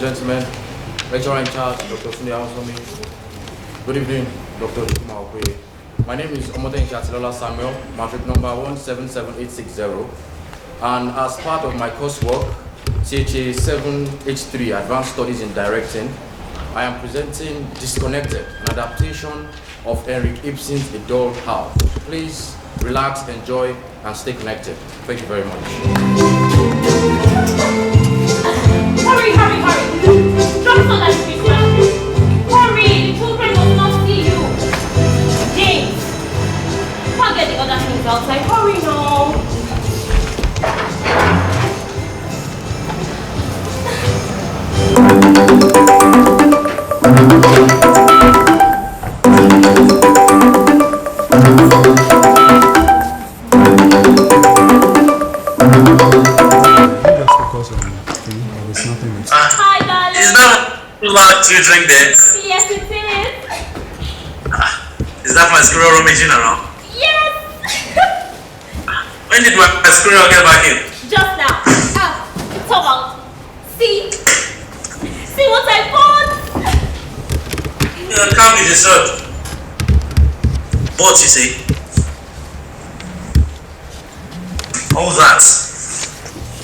Gentlemen, lecturer in charge, Dr. Sunday Aosomi. Good evening, Dr. My name is Omotehinse Atilola Samuel, matric number 177860. And as part of my coursework, CHA 7H3 Advanced Studies in Directing, I am presenting Disconnected, an adaptation of Henrik Ibsen's A Dull House. Please relax, enjoy, and stay connected. Thank you very much. Hurry, hurry, hurry! Drop so that Christmas tree. Hurry! The children will not see you. James, can't get the other things outside. Hurry now. Hi, darling. Is that loud to drink there? Yes, it is. Is that my squirrel rummaging around? Yes. When did my squirrel get back in? Just now. Torvald. See what I found? Can't be disturbed. What you say? All that.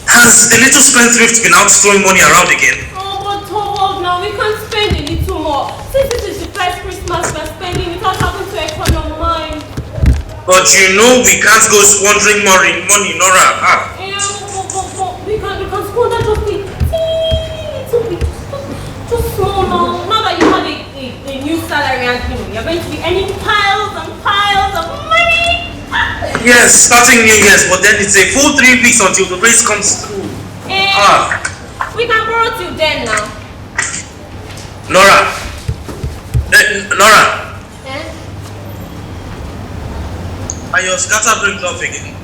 Has the little spendthrift been out throwing money around again? Oh, but Torvald, now we can't spend a little more. Since this is the first Christmas we're spending without having to economize mine. But you know we can't go squandering money, Nora. Yeah, but we can squander just a little bit. Just small now. Now that you have a new salary and you're going to be earning piles and piles of money. Yes, starting New Year's, but then it's a full 3 weeks until the race comes through. We can borrow till then now. Nora. Nora. Are your scatterbrains off again?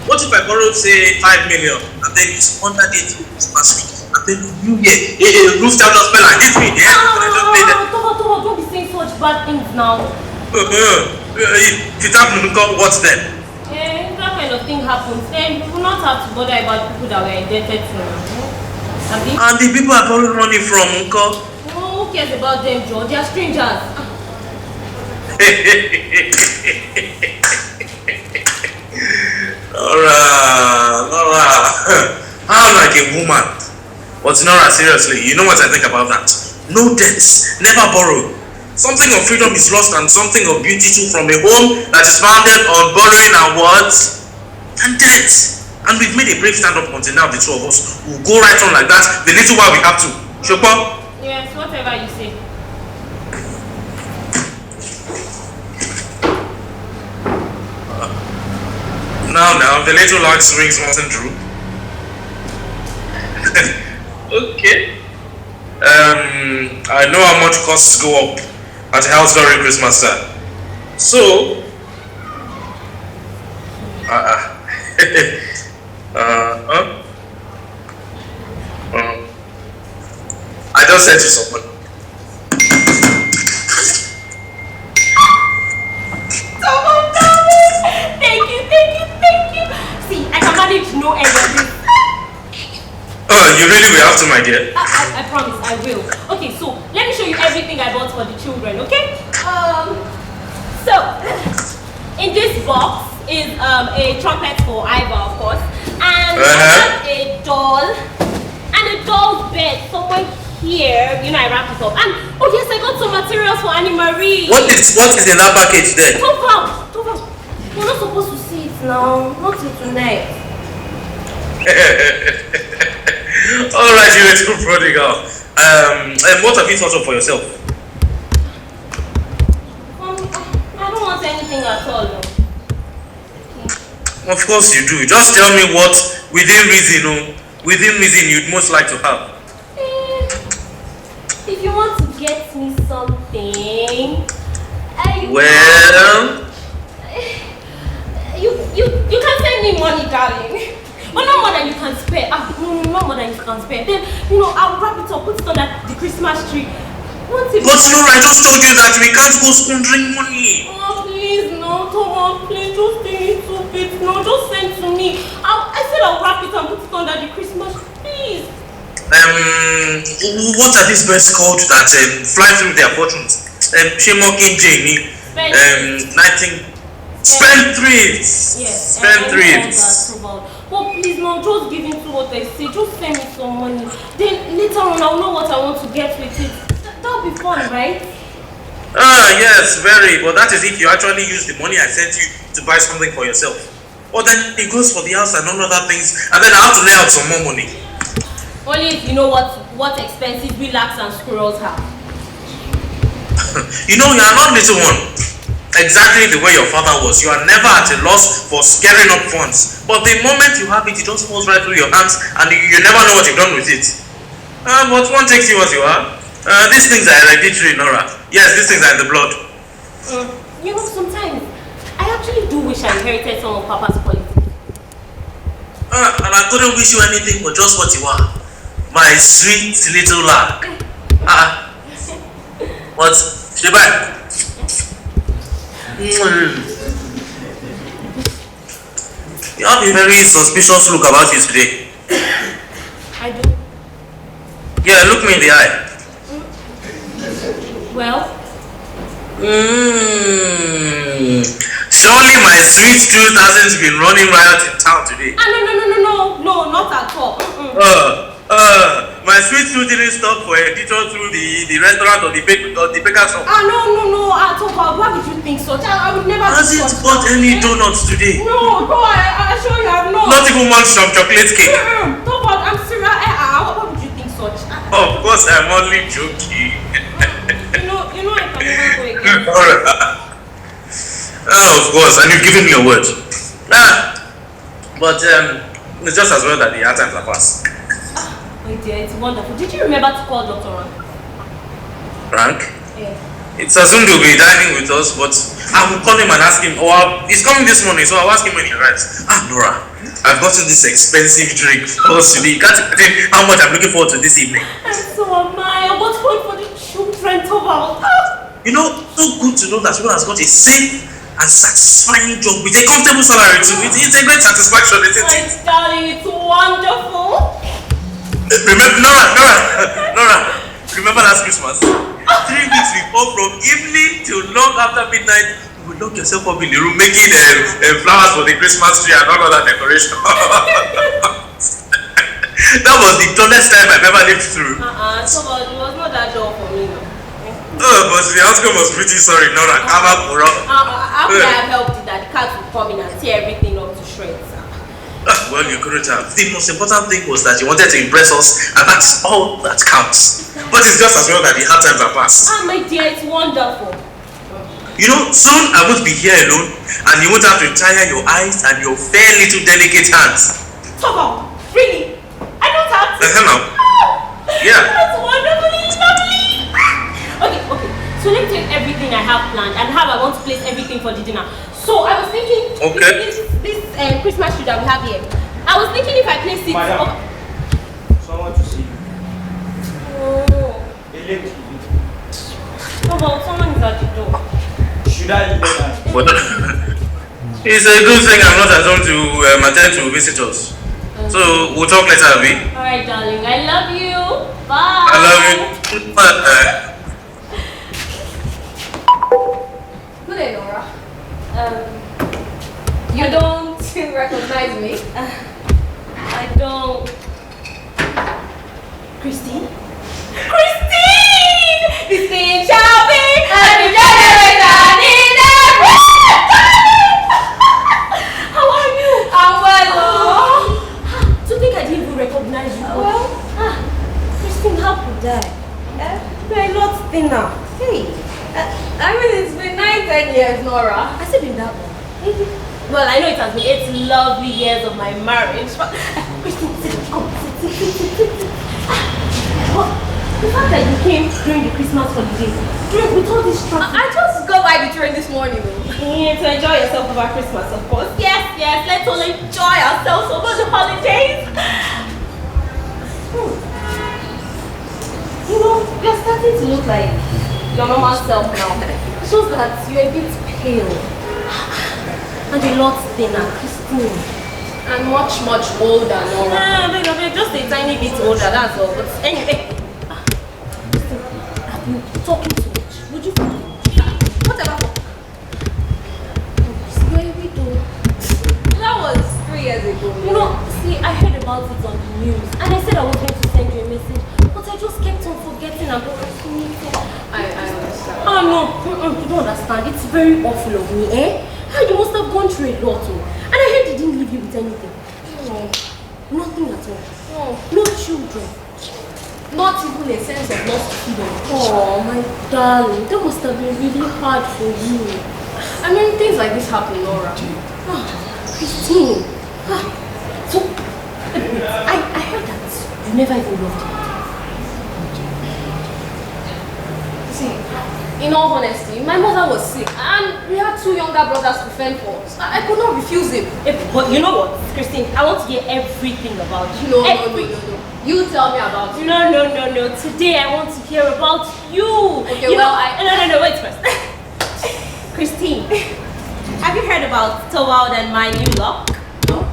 What if I borrowed, say, 5 million and then you squandered it Christmas week and then New Year, a roof down spell and hit me in the head and I just paid them? Don't be saying such bad things now. If it happened, what then? That kind of thing happens. Then we will not have to bother about people that we're indebted to. And the people I borrowed money from, Uncle? Who cares about them, Joe? They are strangers. Nora. I'm like a woman. But Nora, seriously, you know what I think about that? No debts, never borrow. Something of freedom is lost and something of beauty too from a home that is founded on borrowing and words and debt. And we've made a brave stand up until now, the two of us will go right on like that the little while we have to. Shokwa? Yes, whatever you say. Now, the little lark's wings wasn't true. Okay. I know how much costs go up at the house during Christmas time. So, I just sent you someone. Thank you. See, I can manage to know everything. You really will have to, my dear. I promise, I will. Okay, so let me show you everything I bought for the children, okay? So, in this box is a trumpet for Iva, of course, and I have a doll, and a doll's bed somewhere here. You know, I wrapped it up. And, oh yes, I got some materials for Annie Marie. What is in that package there? Torvald, you're not supposed to see it now, not till tonight. Alright, you're a true prodigal. What have you thought of for yourself? I don't want anything at all. No. Of course you do. Just tell me what within reason you'd most like to have. If you want to get me something, you can send me money, darling. But not more than you can spare. No, not more than you can spare. Then, I'll wrap it up, put it on the Christmas tree. But Nora, I just told you that we can't go squandering money. Oh, please, no, Torvald, please, just a little bit. No, just send to me. I said I'll wrap it and put it under the Christmas tree, please. What are these birds called that fly through their fortunes? Shimokin Jane, Nighting, spendthrifts. Yes, Spendthrifts. But please, Mom, just give in to what I say. Just send me some money. Then later on, I'll know what I want to get with it. That'll be fun, right? Yes, very. But that is if you actually use the money I sent you to buy something for yourself. Or then it goes for the house and all other things, and then I have to lay out some more money. Only if you know what expensive relax and squirrels have. You know, you are not little one. Exactly the way your father was. You are never at a loss for scaring up funds. But the moment you have it, it just falls right through your hands and you never know what you've done with it. But one takes you as you are. These things are hereditary, Nora. Yes, these things are in the blood. You know, sometimes I actually do wish I inherited some of Papa's qualities. And I couldn't wish you anything but just what you are. My sweet little lad. What? Shibai? You have a very suspicious look about you today. I do. Yeah, look me in the eye. Well? Surely my sweet tooth hasn't been running riot in town today. No, not at all. My sweet tooth didn't stop for a detour through the restaurant or the baker's shop. No, at all. Why would you think such? I would never. Hasn't bought any donuts today. No, I assure you have not. Not even one some chocolate cake. Torvald, I'm serious. Why would you think such? Of course, I'm only joking. You know I can never go again. Of course, and you've given me a word. But it's just as well that the hard times are past. My dear, it's wonderful. Did you remember to call Dr. Rank? Rank? Yeah. It's assumed he'll be dining with us, but I will call him and ask him. He's coming this morning, so I'll ask him when he arrives. Nora, I've gotten this expensive drink for us today. You can't imagine how much I'm looking forward to this evening. And so am I. What's fun for the children, Torvald? You know, so good to know that one has got a safe and satisfying job with a comfortable salary too. It's a great satisfaction, isn't it? My darling, it's wonderful. Remember, Nora, remember last Christmas? 3 weeks before, from evening till long after midnight, you will lock yourself up in the room making flowers for the Christmas tree and all other decoration. That was the dullest time I've ever lived through. So it was not that dull for me. But the outcome was pretty sorry, Nora. After I helped it, that the cat would come in and tear everything up to shreds. Well, you couldn't have. The most important thing was that you wanted to impress us, and that's all that counts. But it's just as well that the hard times are past. My dear, it's wonderful. You know, soon I won't be here alone, and you won't have to tire your eyes and your fair little delicate hands. Torvald, really? I don't have to. Now. Yeah. That's wonderfully lovely. Okay. So let me take everything I have planned and how I want to place everything for the dinner. So I was thinking, this Christmas tree that we have here. I was thinking if I place it. Madam, someone to see you. Oh. A lady. Well, someone is at the door. Should I leave that? Well, it's a good thing I'm not at home to attend to visitors. So we'll talk later, Abby. Alright, darling. I love you. Bye. I love you. Good day, Nora. You don't recognize me? I don't. Christine? Christine shall be a generation in every. How are you? I'm well. To think I didn't even recognize you. Well, Christine, how could I? You're a lot thinner. Hey. I mean, it's been 9-10 years, Nora. Has it been that long? Well, I know it has been 8 lovely years of my marriage, but Christine, sit. But the fact that you came during the Christmas holidays, with all this traffic. I just got by the train this morning, though. Yeah, to enjoy yourself over Christmas, of course. Yes, let's all enjoy ourselves over the holidays. You know, you're starting to look like your normal self now. It shows that you're a bit pale and a lot thinner, Christine. And much older, Nora. Nah, just a tiny bit older, that's all. But anyway, I've been talking too much. Would you Whatever. You're a widow. That was 3 years ago. You know, see, I heard about it on the news, and I said I was going to send you a message, but I just kept on forgetting and procrastinating. I understand. Oh no, you don't understand. It's very awful of me, eh? How you must have gone through a lot, and I heard he didn't leave you with anything. No. Nothing at all. No. No children. Not even a sense of lost freedom. Oh, my darling, that must have been really hard for you. I mean, things like this happen, Nora. Christine. So, I heard that you never even loved him. See, in all honesty, my mother was sick and we had 2 younger brothers to fend for. So I could not refuse him. But you know what, Christine? I want to hear everything about you. No. You tell me about it. No. Today I want to hear about you. Okay, you well, know, No, wait first. Christine, have you heard about Torvald and my new luck? No?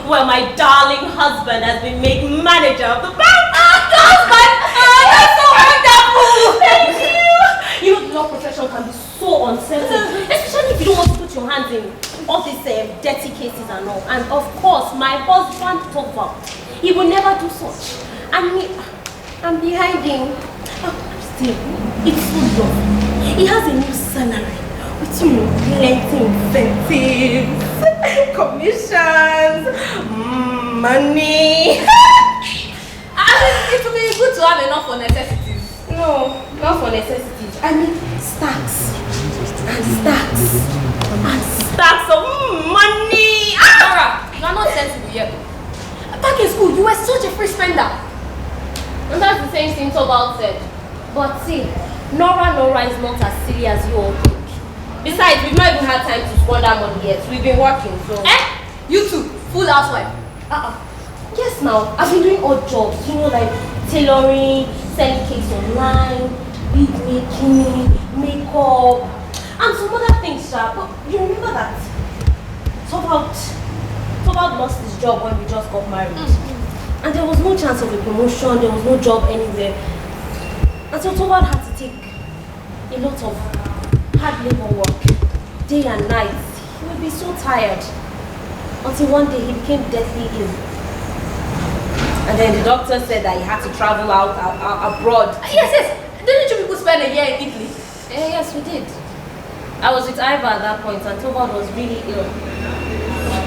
Well, my darling husband has been made manager of the bank. That's so wonderful! Thank you! You know, the law profession can be so uncertain, especially if you don't want to put your hands in all these dirty cases and all. And of course, my husband, Torvald, he will never do such. And me, I'm behind him. Still, it's so rough. He has a new salary with, you know, plenty incentives, commissions, money. It would be good to have enough for necessities. No, not for necessities. I mean stacks and stacks of money. Nora, you are not sensible yet. Back in school, you were such a free spender. And that's the same thing Torvald said. But see, Nora is not as silly as you all think. Besides, we've not even had time to squander money yet. We've been working, so. You too, full housewife. Yes, now I've been doing odd jobs. You know, like tailoring, selling cakes online, bead making, makeup, and some other things, sir. But you remember that Torvald lost his job when we just got married. And there was no chance of a promotion, there was no job anywhere. And so Torvald had to take a lot of hard labor work, day and night. He would be so tired. Until one day he became deathly ill. And then the doctor said that he had to travel out abroad. Yes. Didn't you people spend a year in Italy? Yes, we did. I was with Iva at that point and Torvald was really ill.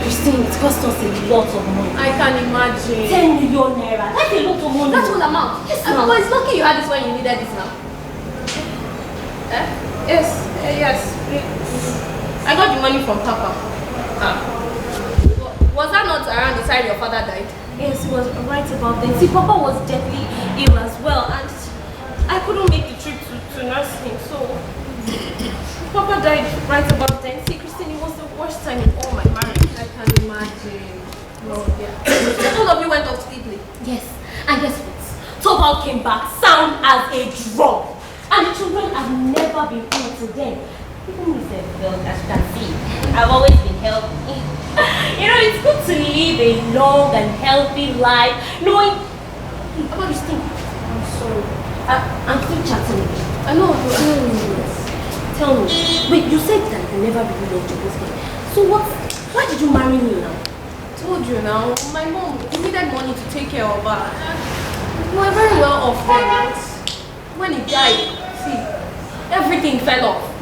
Christine, it cost us a lot of money. I can imagine. 10 million naira. That's a lot of money. That's what amount. Yes, but it's lucky you had this when you needed this now. Yes. I got the money from Papa. Was that not around the time your father died? Yes, he was right about that. See, Papa was deathly ill as well, and I couldn't make the trip to nurse him, so Papa died right about then. See, Christine, it was the worst time in all my marriage. I can imagine. No, yeah. All of you went off to Italy. Yes, and guess what? Torvald came back sound as a drum, and the children have never been ill till then. Even if well, as you can see, I've always been healthy. You know, it's good to live a long and healthy life, knowing. About this thing. I'm sorry. I'm still chatting. I know. Tell me. Wait, you said that you never really loved your husband. So what? Why did you marry me now? Told you now. My mom needed money to take care of her. We were very well off then. When he died, see, everything fell off.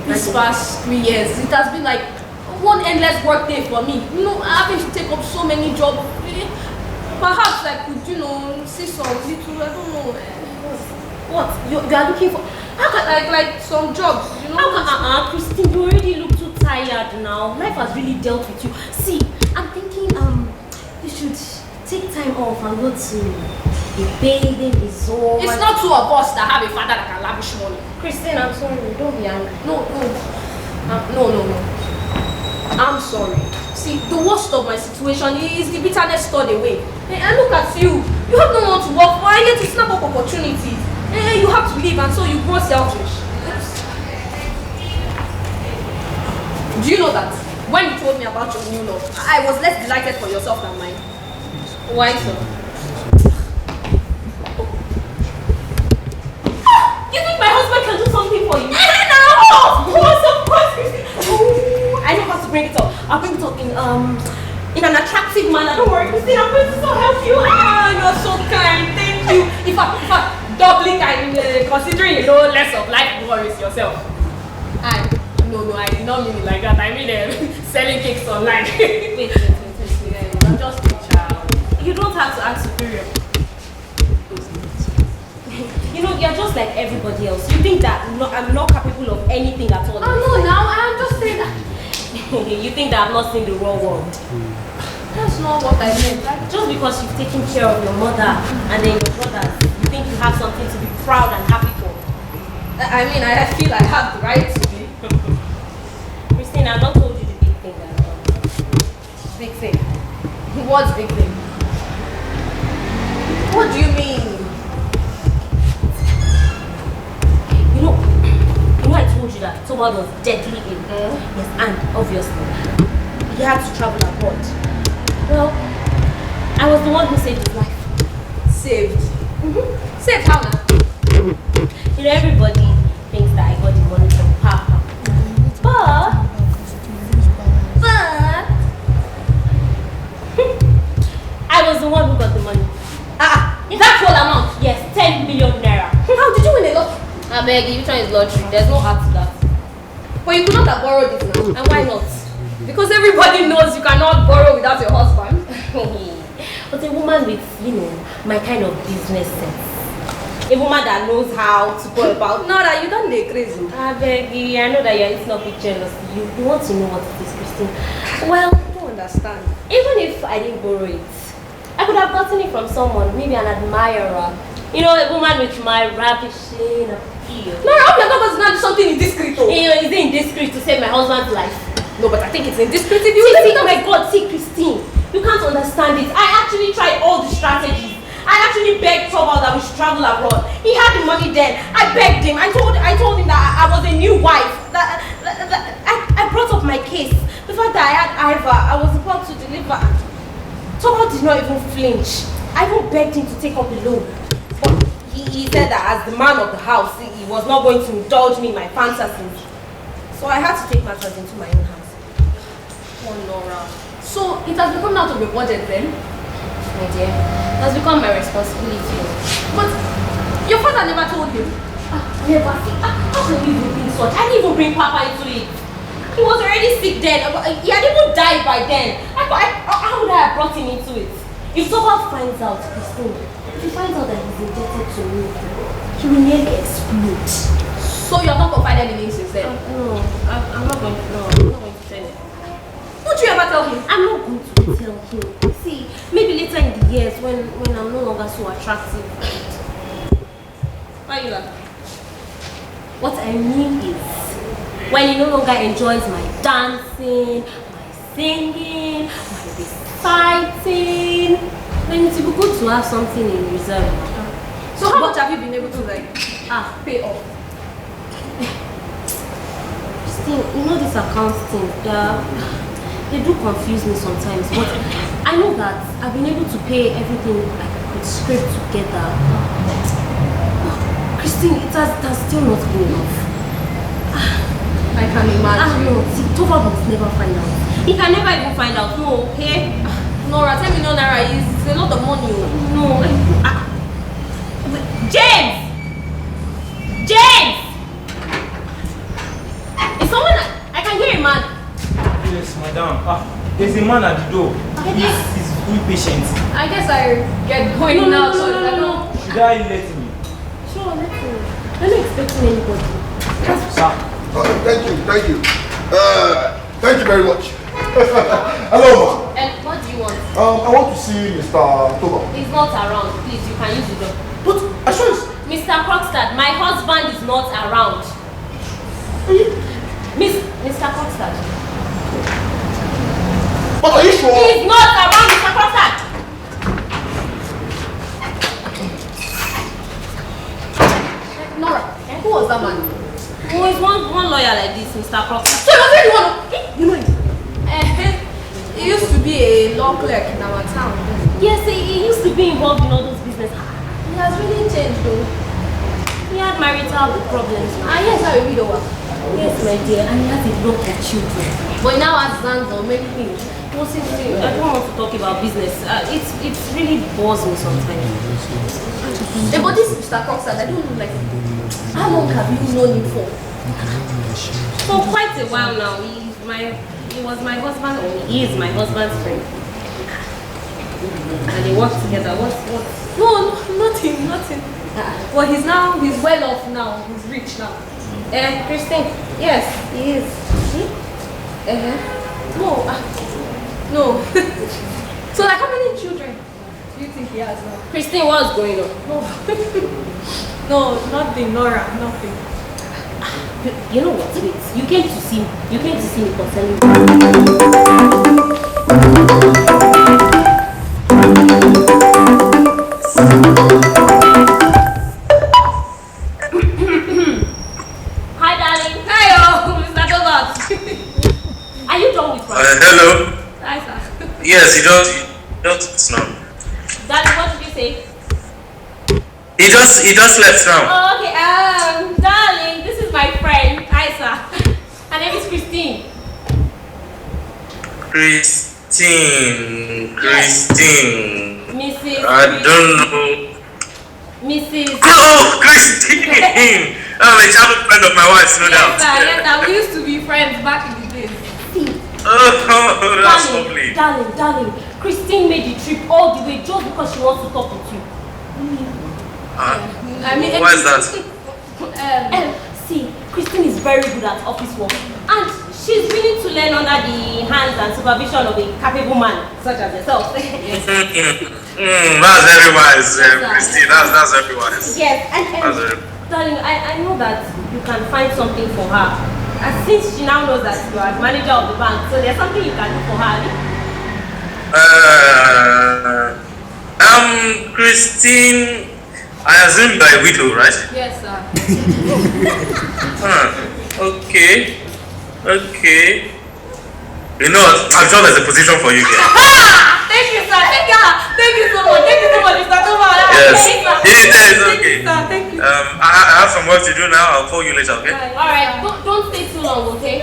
This past 3 years, it has been like one endless work day for me. You know, having to take up so many jobs. Perhaps I could, see some little, I don't know. What? You are looking for? How can like some jobs, How can, Christine, you already look too tired now. Life has really dealt with you. See, I'm thinking, you should take time off and go to a bathing resort. It's not two of us that have a father that can lavish money. Christine, I'm sorry. Don't be angry. No. I'm sorry. See, the worst of my situation is the bitterness stored away. And look at you. You have no one to work for, and yet you snap up opportunities. You have to leave, and so you grow selfish. Do you know that when you told me about your new love, I was less delighted for yourself than mine. Why so? You think my husband can do something for you? No! Of course. Oh, I know how to bring it up. I'll bring it up in an attractive manner. Don't worry, Christine, I'm going to so help you. Ah, you're so kind. Thank you. In fact, doubly kind, considering you know less of life worries yourself. No, I did not mean it like that. I mean selling cakes online. Wait. I'm just a child. You don't have to act superior. You know, you're just like everybody else. You think that I'm not capable of anything at all. No, now I'm just saying that. You think that I've not seen the raw world. That's not what I meant. Just because you've taken care of your mother and then your brothers, you think you have something to be proud and happy for. I mean, I feel I have the right to be. Christine, I've not told you the big thing that I've done. Big thing? What's big thing? What do you mean? You know I told you that Torvald was deadly ill. Yes, and obviously, he had to travel abroad. Well, I was the one who saved his life. Saved? Saved how now? You know, everybody thinks that I got the money from Papa. But I was the one who got the money. That whole amount? Yes, 10 million naira. How did you win a lot? I beg you, which one is lottery? There's no art to that. But you could not have borrowed it now. And why not? Because everybody knows you cannot borrow without your husband. But a woman with, my kind of business sense. A woman that knows how to go about. Nora, you don't dey crazy. I beg you, I know that you're eating up with jealousy. You want to know what it is, Christine. Well, I don't understand. even if I didn't borrow it, I could have gotten it from someone, maybe an admirer. You know, a woman with my ravishing appeal. Nora, I hope you're not going to now do something indiscreet. You know, is it indiscreet to save my husband's life? No, but I think it's indiscreet if you See, my God, see, Christine, you can't understand it. I actually tried all the strategies. I actually begged Torvald that we should travel abroad. He had the money then. I begged him. I told him that I was a new wife. I brought up my case. The fact that I had Iva, I was about to deliver. Torvald did not even flinch. I even begged him to take up the loan. But he said that as the man of the house, he was not going to indulge me in my fantasies. So I had to take matters into my own hands. Oh, Nora. So it has become out of your budget then? My dear, it has become my responsibility. But your father never told you. Never. How can you even think such? I didn't even bring Papa into it. He was already sick then. He had even died by then. How would I have brought him into it? If Torvald finds out, Christine, if he finds out that he's indebted to me, he will nearly explode. So you have not confided in him since then? No, I'm not going to tell him. Would you ever tell him? I'm not going to tell him. See, maybe later in the years when I'm no longer so attractive. Why you laughing? What I mean is, when he no longer enjoys my dancing, my singing, my reciting, then it will be good to have something in reserve. So how much have you been able to pay off? Christine, you know this account thing, they do confuse me sometimes, but I know that I've been able to pay everything I could scrape together. Christine, it has still not been enough. I can imagine. No, see, Torvald must never find out. He can never even find out, no, okay? Nora, tell me no, Nora, it's a lot of money. No. James! James! Is someone... I can hear a man. Yes, madam. There's a man at the door. He's fully patient. I guess I get going now. No. Should I let him? Sure, let me. I'm not expecting anybody. Sir. Thank you. Thank you very much. Hello, ma. And what do you want? I want to see Mr. Torvald. He's not around. Please, you can use the door. But I swear it's... Mr. Krogstad, my husband is not around. Mr. Krogstad. But are you sure? He's not around, Mr. Krogstad. Nora, who was that man? Who is one lawyer like this, Mr. Krogstad? So you know him? You know him? He used to be a law clerk in our town. Yes, he used to be involved in all those business. He has really changed though. He had marital problems now. Yes, I will be the one. Yes, my dear, and he has a lot of children. But he now has hands on many things. What's it doing? I don't want to talk about business. It's really bores me sometimes. But this Mr. Krogstad, I don't know, like, how long have you known him for? For quite a while now. He was my husband, or he is my husband's friend. And they work together. What? No, nothing. But he's well off now. He's rich now. Christine. Yes, he is. No. So, like, how many children do you think he has now? Christine, what's going on? No, nothing, Nora, nothing. You know what? Wait. You came to see me concerning. Hi, darling. Hi, Mr. Torvald. Are you done with Hello. Hi, sir. Yes, he just now. Darling, what did you say? He just left now. Oh, okay. Darling, this is my friend, Isa. Her name is Christine. Christine. Mrs. I don't know. Mrs. Oh, Christine! I'm a childhood friend of my wife's, no doubt. Yes, sir. We used to be friends back in the days. Oh, that's lovely. Darling, Christine made the trip all the way just because she wants to talk with you. Why is that? See, Christine is very good at office work, and she's willing to learn under the hands and supervision of a capable man such as yourself. That's everyone's, Christine. That's everyone's. Yes, and darling, I know that you can find something for her. And since she now knows that you are the manager of the bank, so there's something you can do for her. Christine, I assume by widow, right? Yes, sir. Okay. You know, I'm sure there's a position for you here. Thank you, sir. Thank you so much. Mr. Torvald. Yes. Thank It is okay. you, sir. Thank you. I have some work to do now. I'll call you later, okay? Alright, don't stay too long, okay?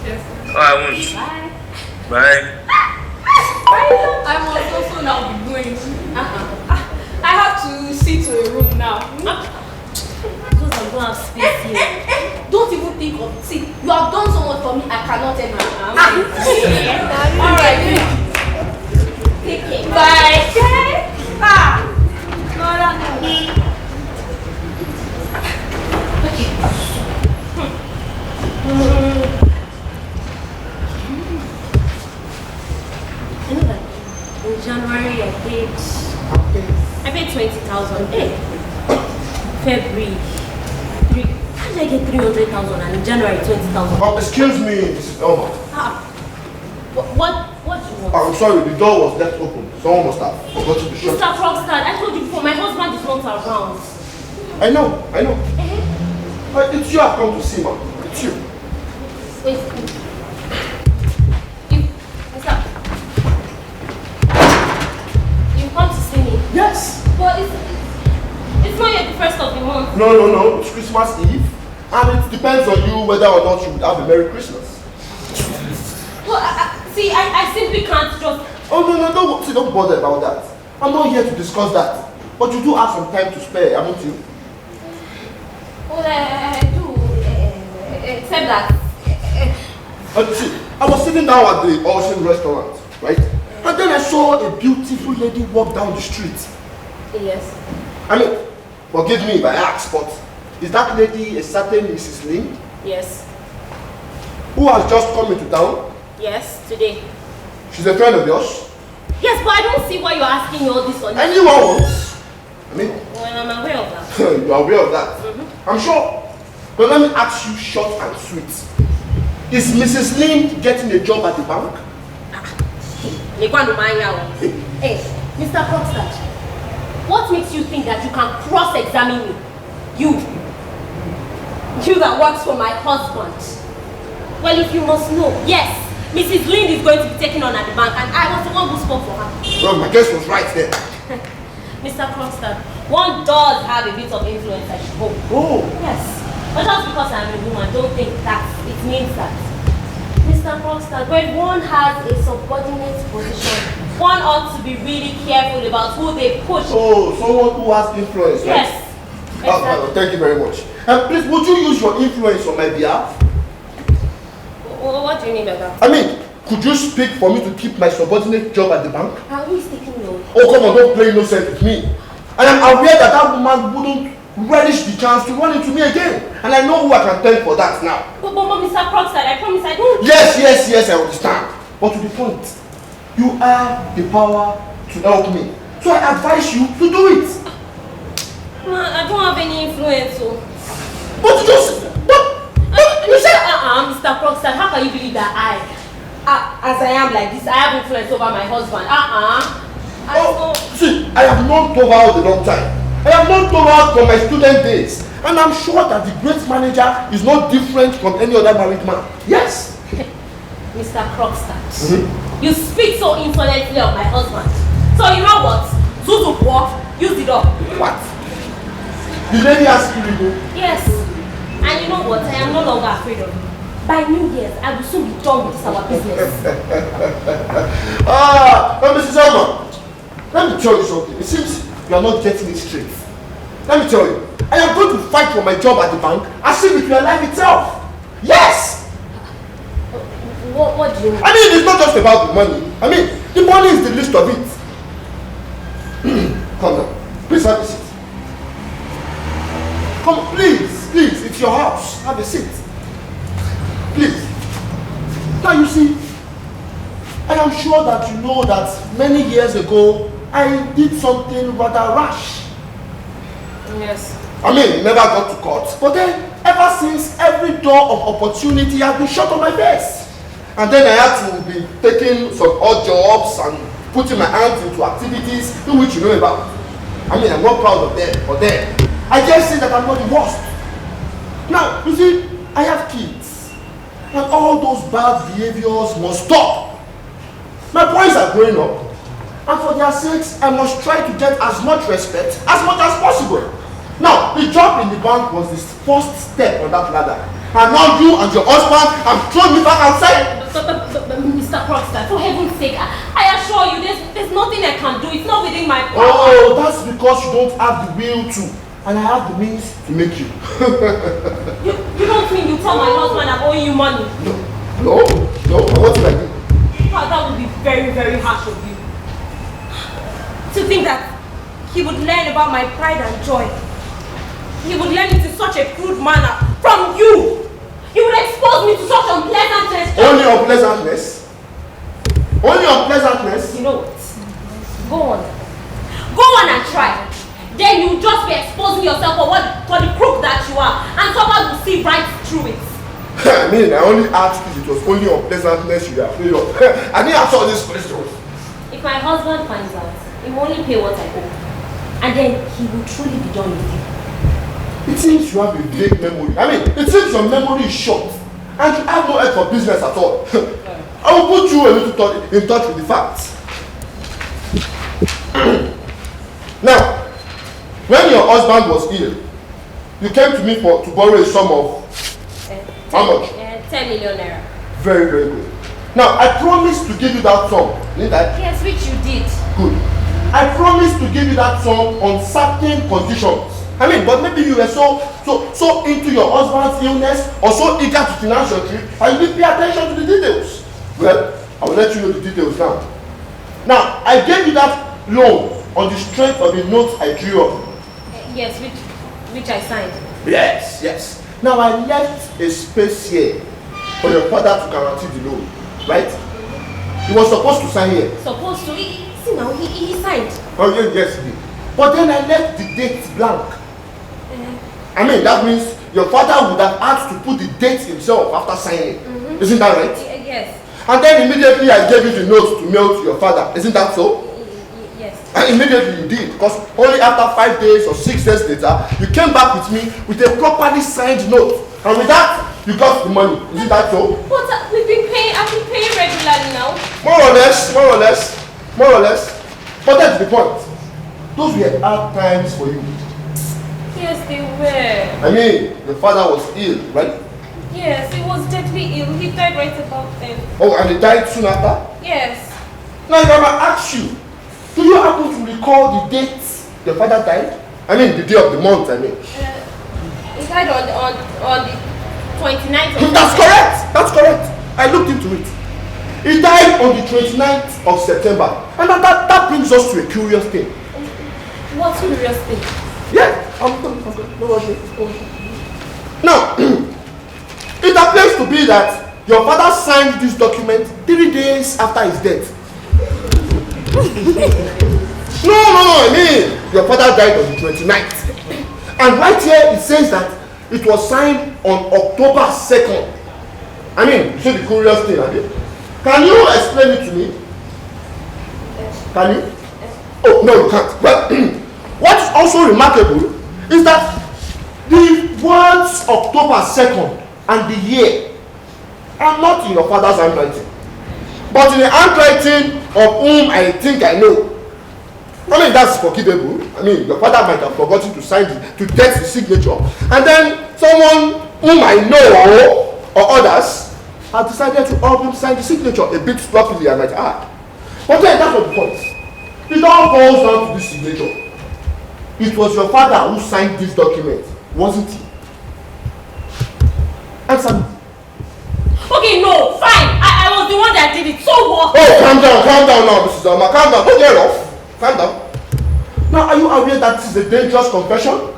Yes. Oh, I won't. Bye. I must also now be going. I have to see to a room now. Because I'm going to have space here. Don't even think of it. See, you have done so much for me, I cannot tell you. Alright. Take care. Bye. Nora. You know that in January I paid 20,000. Hey, February 3. How did I get 300,000 and in January 20,000? Oh, excuse me, Mrs. Elma. What do you want? I'm sorry, the door was left open. Someone must have forgotten to shut it. Mr. Krogstad, I told you before, my husband is not around. I know. But it's you I've come to see, man. It's you. Wait. You come to see me? Yes. But it's not yet the first of the month. No. It's Christmas Eve. And it depends on you whether or not you would have a Merry Christmas. Well, see, I simply can't just... Oh, no, don't bother about that. I'm not here to discuss that. But you do have some time to spare, haven't you? Well, I do, except that... See, I was sitting down at the Ocean restaurant, right? And then I saw a beautiful lady walk down the street. Yes. I mean, forgive me if I ask, but is that lady a certain Mrs. Linde? Yes. Who has just come into town? Yes, today. She's a friend of yours? Yes, but I don't see why you're asking me all this on Anyone wants? I mean, well, I'm aware of that. you are aware of that? I'm sure. But let me ask you short and sweet. Is Mrs. Linde getting a job at the bank? Hey, Mr. Krogstad, what makes you think that you can cross-examine me? You that works for my husband. Well, if you must know, yes, Mrs. Linde is going to be taken on at the bank, and I was the one who spoke for her. Well, my guess was right there. Mr. Krogstad, one does have a bit of influence, I should hope. Oh. Yes. But just because I'm a woman, don't think that it means that. Mr. Krogstad, when one has a subordinate position, one ought to be really careful about who they push. Oh, someone who has influence, right? Yes. Exactly. Thank you very much. Please, would you use your influence on my behalf? What do you mean by that? I mean, could you speak for me to keep my subordinate job at the bank? Who is taking you? Oh, come on, don't play innocent with me. I am aware that that woman wouldn't relish the chance to run into me again. And I know who I can thank for that now. But Mr. Krogstad, I promise I don't... Yes, I understand. But to the point, you have the power to help me. So I advise you to do it. I don't have any influence, so... But just... You said, Mr. Krogstad, how can you believe that as I am like this, I have influence over my husband? See, I have known Torvald a long time. I have known Torvald from my student days. And I'm sure that the great manager is not different from any other married man. Yes. Mr. Krogstad, you speak so insolently of my husband. So you know what? Zuzu walk, use the door. What? The lady asked you to go? Yes. And you know what? I am no longer afraid of you. By New Year's, I will soon be done with our business. Mrs. Elma, let me tell you something. It seems you are not getting it straight. Let me tell you, I am going to fight for my job at the bank as if it were life itself. Yes! What do you mean? I mean, it's not just about the money. I mean, the money is the least of it. Come down. Please have a seat. Come, please, it's your house. Have a seat. Please. Now you see, I am sure that you know that many years ago, I did something rather rash. Yes. I mean, never got to court. But then, ever since, every door of opportunity has been shut on my face. And then I had to be taking some odd jobs and putting my hands into activities in which you know about. I mean, I'm not proud of them, but then, I just say that I'm not the worst. Now, you see, I have kids. And all those bad behaviors must stop. My boys are growing up. And for their sakes, I must try to get as much respect as much as possible. Now, the job in the bank was the first step on that ladder. And now you and your husband have thrown me back outside. But Mr. Krogstad, for heaven's sake, I assure you, there's nothing I can do. It's not within my power. Oh, that's because you don't have the will to. And I have the means to make you. You don't mean you tell my husband I'm owing you money? No. What did I do? That would be very, very harsh of you. To think that he would learn about my pride and joy. He would learn it in such a crude manner from you. You would expose me to such unpleasantness. Only unpleasantness? Only unpleasantness? You know what? Go on and try. Then you just be exposing yourself for the crook that you are, and someone will see right through it. I mean, I only asked if it was only unpleasantness you were afraid of. I didn't answer all these questions. If my husband finds out, he will only pay what I owe, and then he will truly be done with you. It seems you have a vague memory. I mean, it seems your memory is short, and you have no head for business at all. I will put you a little in touch with the facts. Now, when your husband was ill, you came to me to borrow a sum of how much? 10 million naira. Very, very good. Now, I promised to give you that sum. Didn't I? Yes, which you did. Good. I promised to give you that sum on certain conditions. I mean, but maybe you were so into your husband's illness or so eager to finance your trip, and you didn't pay attention to the details. Well, I will let you know the details now. Now, I gave you that loan on the strength of a note I drew up. Yes, which I signed. Yes. Now, I left a space here for your father to guarantee the loan, right? He was supposed to sign here. Supposed to? See now, he signed. Oh, yes, he did. But then I left the date blank. I mean, that means your father would have had to put the date himself after signing. Isn't that right? Yes. And then immediately I gave you the note to mail to your father. Isn't that so? Yes. And immediately you did, because only after 5 days or 6 days later, you came back with me with a properly signed note. And with that, you got the money. Isn't that so? But I've been paying More or less. But that's the point. Those were hard times for you. Yes, they were. I mean, your father was ill, right? Yes, he was deadly ill. He died right about then. Oh, and he died soon after? Yes. Now, if I might ask you, do you happen to recall the date your father died? I mean, the day of the month, I mean. He died on the 29th of That's correct. I looked into it. He died on the 29th of September. And that brings us to a curious thing. What curious thing? Yeah, I'm good. No worries. Now, it appears to be that your father signed this document 3 days after his death. No, I mean, your father died on the 29th. And right here it says that it was signed on October 2nd. I mean, you see the curious thing, Adi? Can you explain it to me? Can you? Oh, no, you can't. Well, what is also remarkable is that the words October 2nd and the year are not in your father's handwriting, but in the handwriting of whom I think I know. I mean, that's forgivable. I mean, your father might have forgotten to sign to text the signature, and then someone whom I know or others have decided to help him sign the signature a bit sloppily, I might add. But then that's not the point. It all boils down to this signature. It was your father who signed this document, wasn't he? Answer me. Okay, no, fine. I was the one that did it. So what? Oh, calm down now, Mrs. Alma. Calm down. Don't get off. Calm down. Now, are you aware that this is a dangerous confession?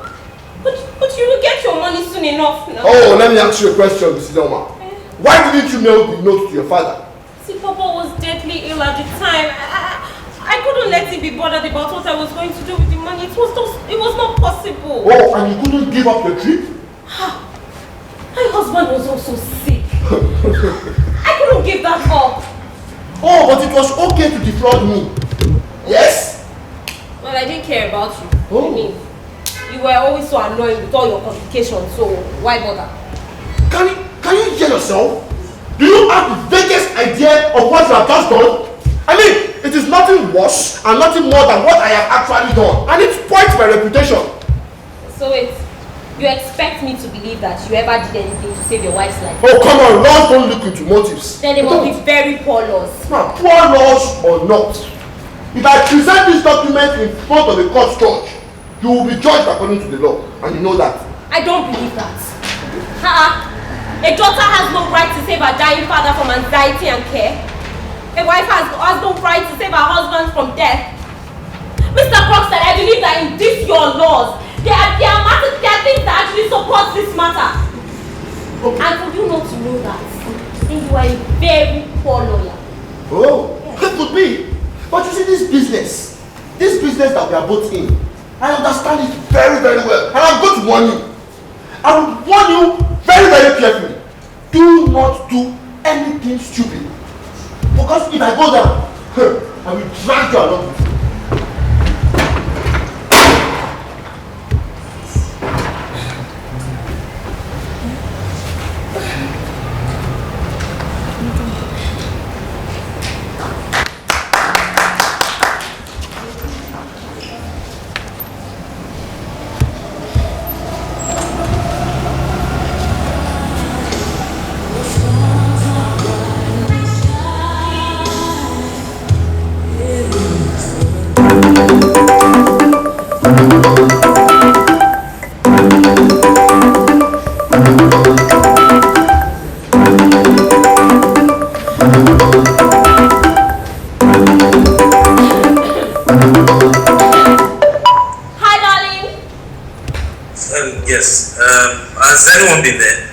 But you will get your money soon enough now. Oh, let me ask you a question, Mrs. Alma. Why didn't you mail the note to your father? See, Papa was deadly ill at the time. I couldn't let him be bothered about what I was going to do with the money. It was not possible. Oh, and you couldn't give up your trip? My husband was also sick. I couldn't give that up. Oh, but it was okay to defraud me. Yes? Well, I didn't care about you. Oh. I mean, you were always so annoying with all your complications, so why bother? Can you hear yourself? Do you have the vaguest idea of what you have just done? I mean, it is nothing worse and nothing more than what I have actually done, and it spoils my reputation. So you expect me to believe that you ever did anything to save your wife's life? Oh, come on, laws don't look into motives. Then they must be very poor laws. Now, poor laws or not, if I present this document in front of a court judge, you will be judged according to the law, and you know that. I don't believe that. A daughter has no right to save her dying father from anxiety and care. A wife has no right to save her husband from death. Mr. Krogstad, I believe that in these your laws, there are things that actually support this matter. Okay. And for you not to know that, then you are a very poor lawyer. Oh, yes. It could be. But you see, this business that we are both in, I understand it very, very well. And I'm going to warn you. I will warn you very, very carefully. Do not do anything stupid. Because if I go down, I will drag you along with me. Has anyone been there?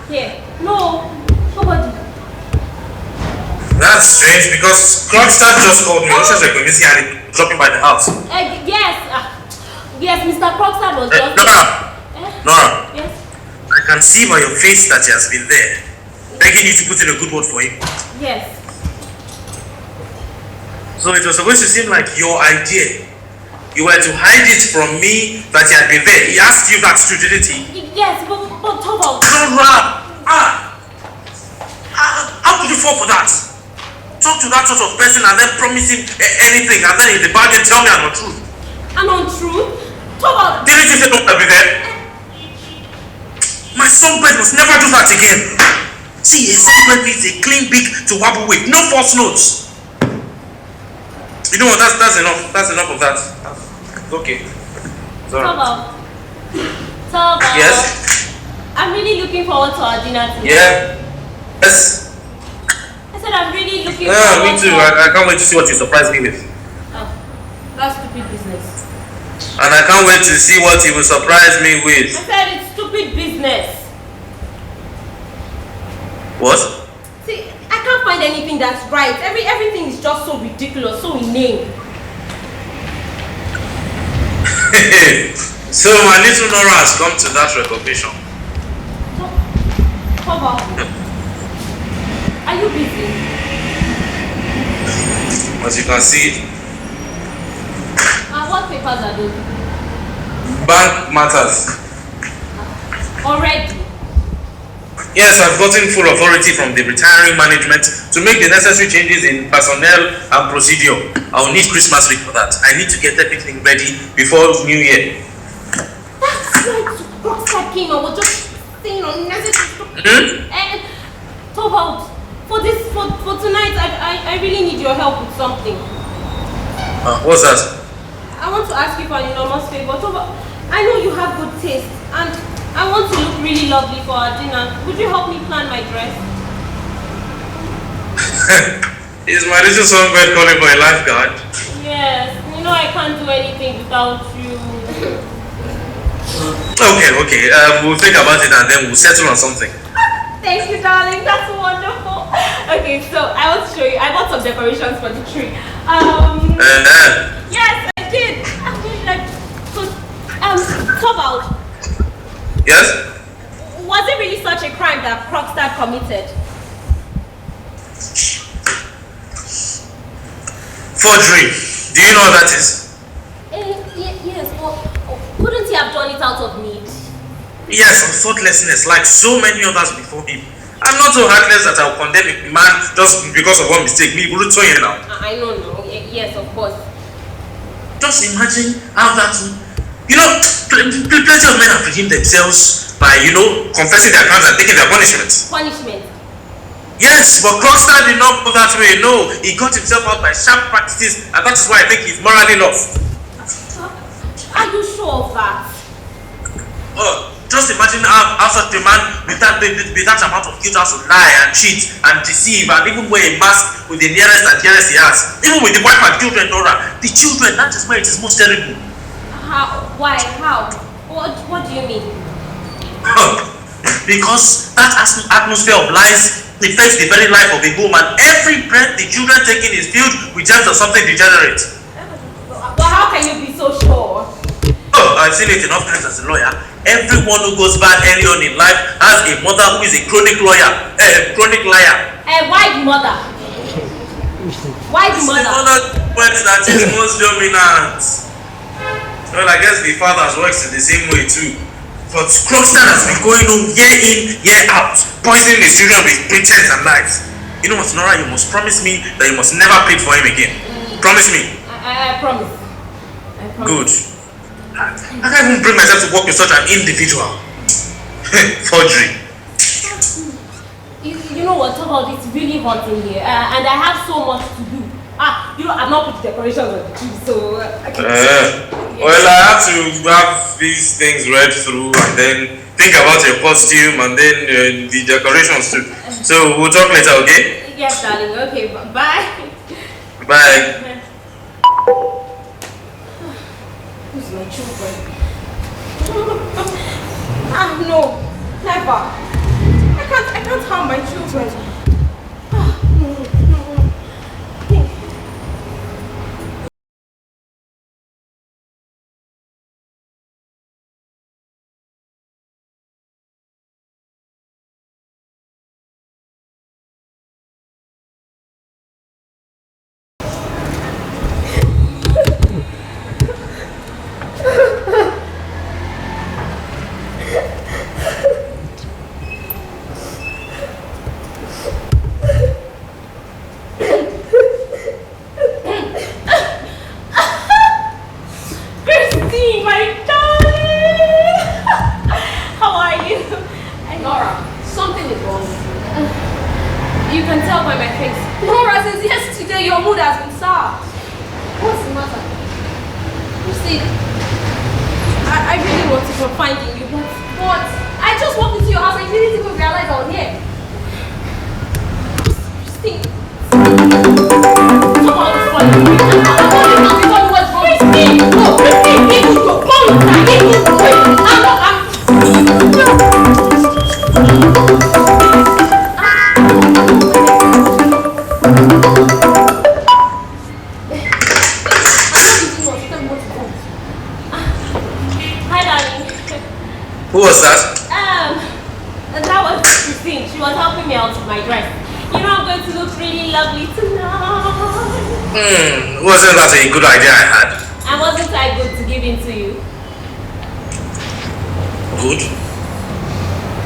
Here. No. Nobody. That's strange because Krogstad just called me. He says they're going to see Henrik dropping by the house. Yes. Yes, Mr. Krogstad was just... Nora. Yes? I can see by your face that he has been there, begging you to put in a good word for him. Yes. So it was supposed to seem like your idea. You were to hide it from me that he had been there. He asked you that too, didn't he? Yes, but Torvald. Nora! How could you fall for that? talk to that sort of person and then promise him anything, and then in the bargain tell me an untruth? An untruth? Torvald! Didn't you say don't be there? My songbird must never do that again. See, a songbird needs a clean beak to wobble with, no false notes. You know what? That's enough. That's enough of that. It's okay. Torvald. Yes. I'm really looking forward to our dinner tonight. Yeah. Yes. I said I'm really looking forward. Me too. I can't wait to see what you surprise me with. Oh, that's stupid business. And I can't wait to see what you will surprise me with. I said it's stupid business. What? See, I can't find anything that's right. Everything is just so ridiculous, so inane. So my little Nora has come to that recognition. Torvald, are you busy? As you can see, What papers are those? bank matters. Already? Yes, I've gotten full authority from the retiring management to make the necessary changes in personnel and procedure. I'll need Christmas week for that. I need to get everything ready before New Year. That's like Krogstad came and was just saying unnecessary stuff. And Torvald, for tonight, I really need your help with something. What's that? I want to ask you for an enormous favor. Torvald, I know you have good taste and I want to look really lovely for our dinner. Would you help me plan my dress? Is my little songbird calling for a lifeguard? Yes, you know I can't do anything without you. Okay. We'll think about it and then we'll settle on something. Thank you, darling. That's wonderful. Okay, so I want to show you. I bought some decorations for the tree. Yes, I did. I really like. So, Torvald. Yes? Was it really such a crime that Krogstad committed? Forgery. Do you know what that is? Yes, but couldn't he have done it out of need? Yes, on thoughtlessness, like so many others before him. I'm not so heartless that I'll condemn a man just because of one mistake. Me, Soyinka now. I don't know. Yes, of course. Just imagine how that. You know, plenty of men have redeemed themselves by, confessing their crimes and taking their punishment. Punishment? Yes, but Krogstad did not go that way. No, he got himself out by sharp practices, and that is why I think he's morally lost. Are you sure of that? Just imagine how such a man with that amount of guilt has to lie and cheat and deceive and even wear a mask with the nearest and dearest he has. Even with the wife and children, Nora. The children, that is where it is most terrible. How? Why? How? What do you mean? Because that atmosphere of lies affects the very life of a home, and every breath the children taking is filled with germs of something degenerate. But how can you be so sure? I've seen it enough times as a lawyer. Everyone who goes bad early on in life has a mother who is a chronic liar. Why the mother? Why the mother? The mother that is most dominant. Well, I guess the fathers works in the same way too. But Krogstad has been going on year in, year out, poisoning his children with pretense and lies. You know what, Nora? You must promise me that you must never plead for him again. Promise me. I promise. Good. I can't even bring myself to work with such an individual. Forgery. You know what, Torvald, it's really hot in here, and I have so much to do. I've not put decorations on the tree, so I can. Well, I have to have these things read through and then think about your costume and then the decorations too. So we'll talk later, okay? Yes, darling. Okay, bye. Bye. Who's my children? No, never. I can't harm my children. from finding you, but I just walked into your house and you didn't even realize I was here. Steve. Someone is calling me. I'm not telling you what's wrong with me. No, Christine, give me your phone. Give me your phone. Hi, darling. Who was that? That was Christine. She was helping me out with my dress. You know I'm going to look really lovely tonight. Wasn't that a good idea I had? And wasn't I good to give in to you? Good?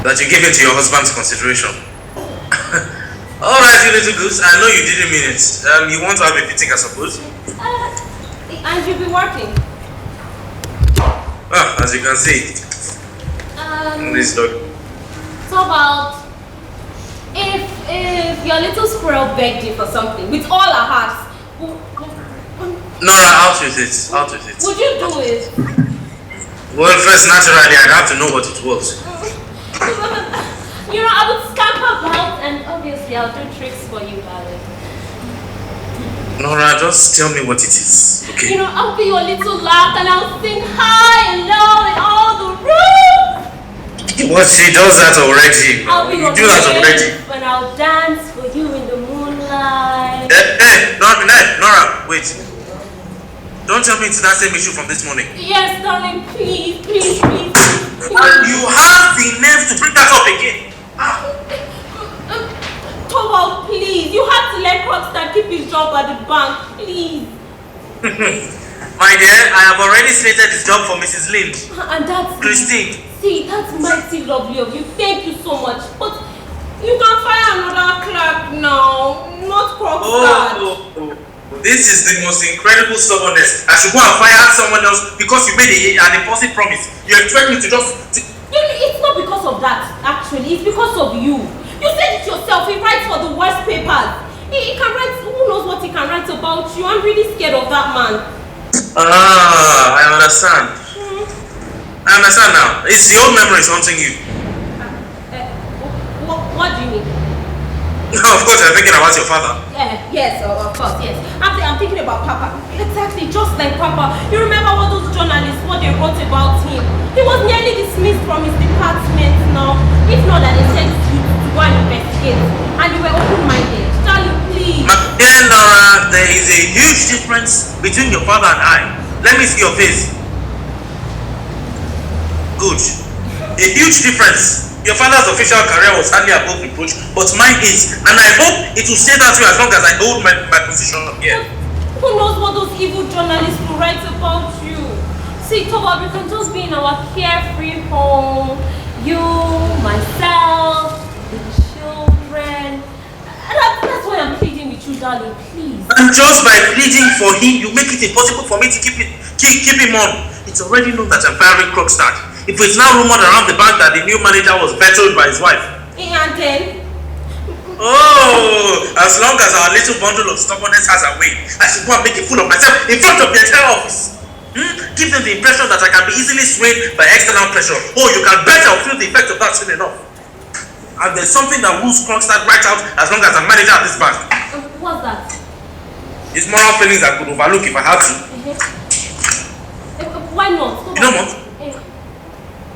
That you gave in to your husband's consideration. Alright, you little goose. I know you didn't mean it. You want to have a fitting, I suppose? And you'll be working. As you can see. This dog. Torvald, if your little squirrel begged you for something with all her heart, Nora, out with it. Out with it. would you do it? Well, first, naturally, I'd have to know what it was. You know, I would scamper about and obviously I'll do tricks for you, darling. Nora, just tell me what it is, okay? You know, I'll be your little lark and I'll sing high and low in all the rooms. What, she does that already? I'll be You your do that already? and I'll dance for you in the moonlight. Hey, Nora, wait. Don't tell me it's that same issue from this morning. Yes, darling, please. And you have the nerve to bring that up again. Torvald, please. You have to let Krogstad keep his job at the bank, please. My dear, I have already slated his job for Mrs. Linde. And that's... Christine. See, that's mighty lovely of you. Thank you so much. But you can fire another clerk now, not Krogstad. This is the most incredible stubbornness. I should go and fire someone else because you made an impulsive promise. You expect me to just... It's not because of that, actually. It's because of you. You said it yourself. He writes for the worst papers. He can write... Who knows what he can write about you? I'm really scared of that man. I understand. I understand now. It's the old memories haunting you. What do you mean? Of course, you're thinking about your father. Yes, of course, yes. I'm thinking about Papa. Exactly, just like Papa. You remember what those journalists, what they wrote about him? He was nearly dismissed from his department now. If not that they sent you to go and investigate. And you were open-minded. Charlie, please. Dear Nora, there is a huge difference between your father and I. Let me see your face. Good. A huge difference. Your father's official career was hardly above reproach, but mine is, and I hope it will stay that way as long as I hold my position here. Who knows what those evil journalists will write about you? See, Torvald, we can just be in our carefree home. You, myself, the children. That's why I'm pleading with you, darling, please. And just by pleading for him, you make it impossible for me to keep him on. It's already known that I'm firing Krogstad. If it's now rumored around the bank that the new manager was vetoed by his wife. And then? Oh, as long as our little bundle of stubbornness has a way, I should go and make a fool of myself in front of the entire office. Give them the impression that I can be easily swayed by external pressure. Oh, you can bet I'll feel the effect of that soon enough. And there's something that rules Krogstad right out as long as I'm manager at this bank. What's that? It's moral feelings I could overlook if I had to. Why not? You know what?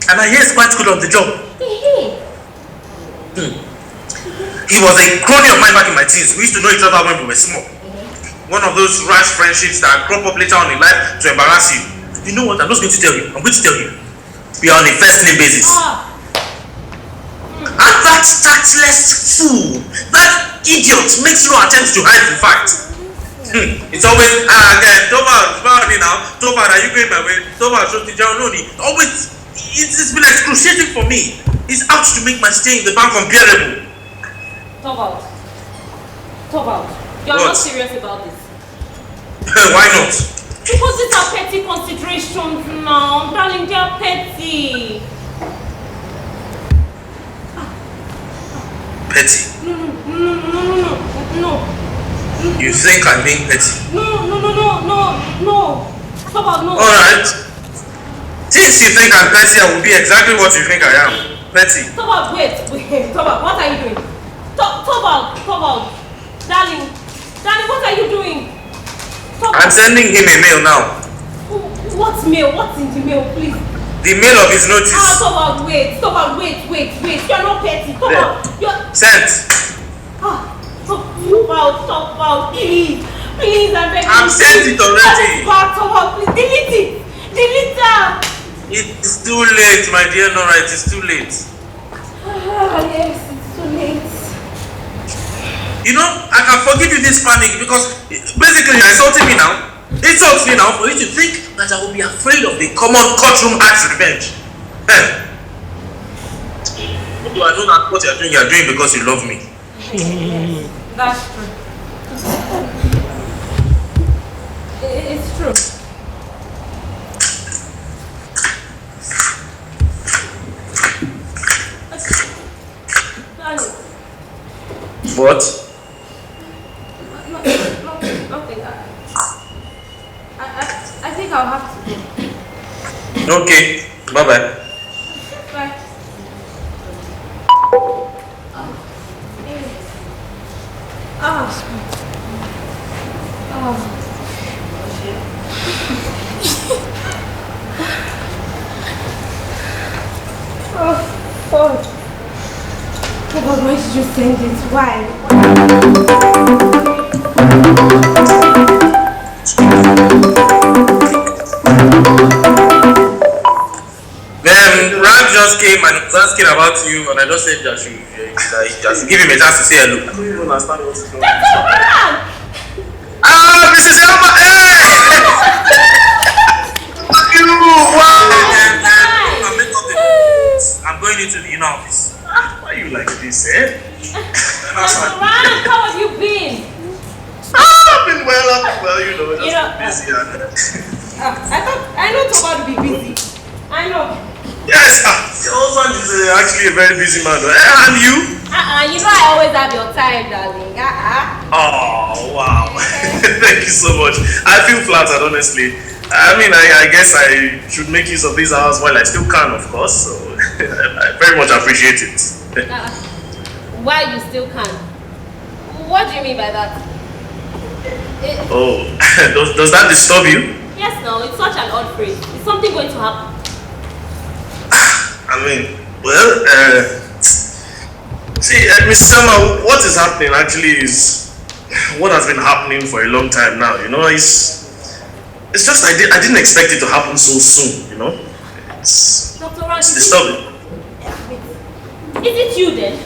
And I hear he's quite good on the job. He was a crony of mine back in my teens. We used to know each other when we were small. One of those rash friendships that crop up later on in life to embarrass you. You know what? I'm just going to tell you. We are on a first name basis. And that tactless fool, that idiot makes no attempt to hide the fact. It's always, Torvald, are you going my way? Torvald, always. It's been excruciating for me. He's out to make my stay in the bank unbearable. Torvald, you're not serious about this. Why not? Because these are petty considerations now. Darling, they are petty. Petty? No. You think I'm being petty? No. Torvald, no. Alright. Since you think I'm petty, I will be exactly what you think I am. Petty. Torvald, wait. Torvald, what are you doing? Torvald. Darling, what are you doing? Torvald. I'm sending him a mail now. What mail? What's in the mail, please? The mail of his notice. Torvald, wait. You're not petty. Torvald, you're... Sent. Torvald, please, I beg you. I've sent it already. Torvald, please, delete it. Delete that. It's too late, my dear Nora. It is too late. Yes, it's too late. You know, I can forgive you this panic because basically you're insulting me now. Insults me now for you to think that I will be afraid of the common courtroom act revenge. Although I know that what you're doing because you love me. That's true. It's true. What? Nothing. I think I'll have to go. Okay. Bye-bye. Bye. Oh, God. Oh, God, why did you send it? Why? Ram just came and was asking about you, and I just said that you just give him a chance to say hello. I don't even understand what's going on. Mrs. Elma! Hey! Wow! I'm going into the inner office. Why are you like this, eh? Ram, how have you been? I've been well, you know, just busy. I know Torvald will be busy. I know. Yes, your husband is actually a very busy man. And you? You know I always have your time, darling. Oh, wow. Thank you so much. I feel flattered, honestly. I mean, I guess I should make use of these hours while I still can, of course. So, I very much appreciate it. While you still can? What do you mean by that? Oh, does that disturb you? Yes, no, it's such an odd phrase. Is something going to happen? I mean, well, see, Miss Selma, what is happening actually is what has been happening for a long time now. You know, it's just I didn't expect it to happen so soon. You know, it's disturbing. Is it you then?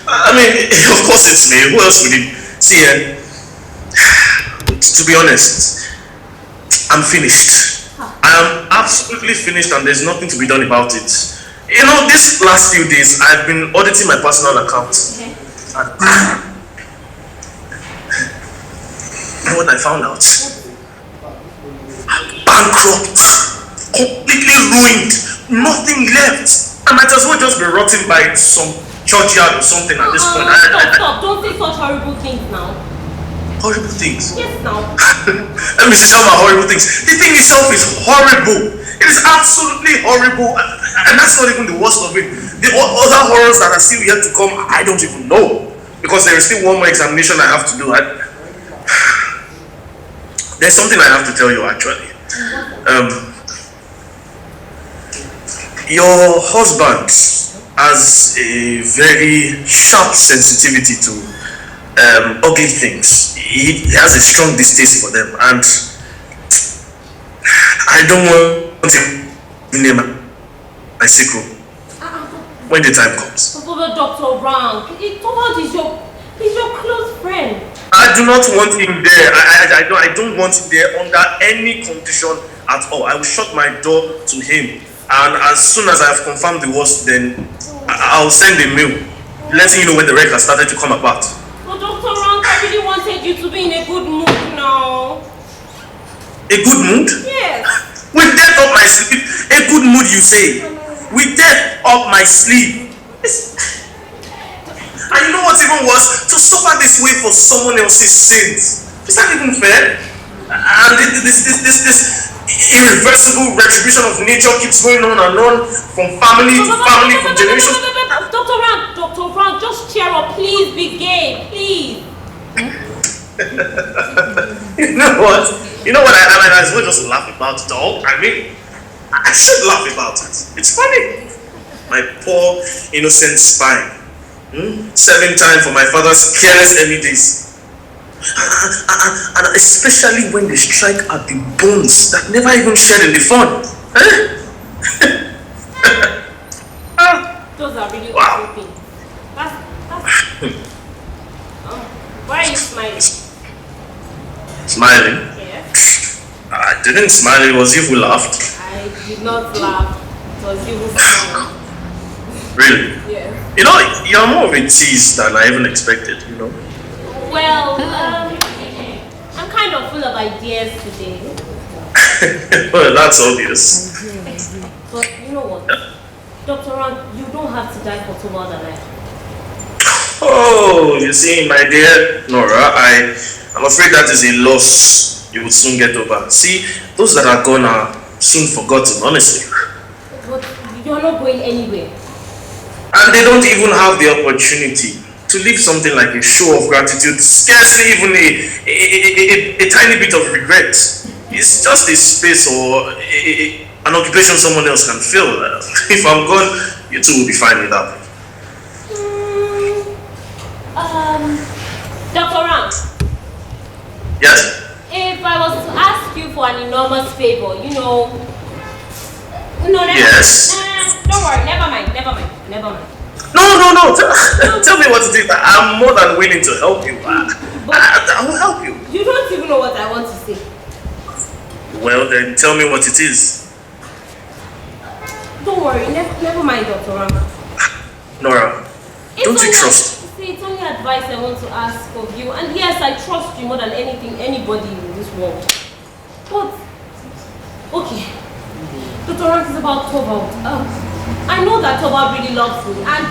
I mean, of course it's me. Who else would it? See, to be honest, I'm finished. I am absolutely finished and there's nothing to be done about it. You know, these last few days, I've been auditing my personal account. Okay. And you know what I found out? I'm bankrupt. Completely ruined. Nothing left. I might as well just be rotting by some churchyard or something at this point. Stop. Don't say such horrible things now. Horrible things? Yes, now. Let me tell my horrible things. The thing itself is horrible. It is absolutely horrible. And that's not even the worst of it. The other horrors that are still yet to come, I don't even know. Because there is still one more examination I have to do. There's something I have to tell you actually. Your husband has a very sharp sensitivity to ugly things. He has a strong distaste for them, and I don't want to name my secret when the time comes. But Dr. Rank, Torvald is your close friend. I do not want him there. I don't want him there under any condition at all. I will shut my door to him, and as soon as I have confirmed the worst, then I'll send a mail letting you know when the wreck has started to come apart. But Dr. Rank, I really wanted you to be in a good mood now. A good mood? Yes. With death up my sleeve. A good mood, you say? With death up my sleeve. And you know what's even worse? To suffer this way for someone else's sins. Is that even fair? And this irreversible retribution of nature keeps going on and on from family to family, from generation. Dr. Ran, just cheer up, please be gay, please. You know what? I as well just laugh about it all. I mean, I should laugh about it. It's funny. My poor innocent spine. 7 times for my father's careless early days. And especially when they strike at the bones that never even shed in the fun. Those are really wow. awful things. Why are you smiling? Smiling? Yes. I didn't smile, it was you who laughed. I did not laugh. It was you who smiled. Really? Yes. You're more of a tease than I even expected, Well, I'm kind of full of ideas today. Well, that's obvious. But you know what? Dr. Ran, you don't have to die for Torvald and I. Oh, you see, my dear Nora, I'm afraid that is a loss you will soon get over. See, those that are gone are soon forgotten, honestly. But you're not going anywhere. And they don't even have the opportunity to leave something like a show of gratitude, scarcely even a tiny bit of regret. It's just a space or an occupation someone else can fill. If I'm gone, you two will be fine with that. Dr. Ram. Yes? If I was to ask you for an enormous favor, Yes. Don't worry, never mind. No. Tell me what it is. I'm more than willing to help you. I will help you. You don't even know what I want to say. Well, then tell me what it is. Don't worry, never mind, Dr. Ram. Nora, don't you trust? See, it's only advice I want to ask of you. And yes, I trust you more than anybody in this world. But, okay. Dr. Ram is about Torvald. I know that Torvald really loves me. And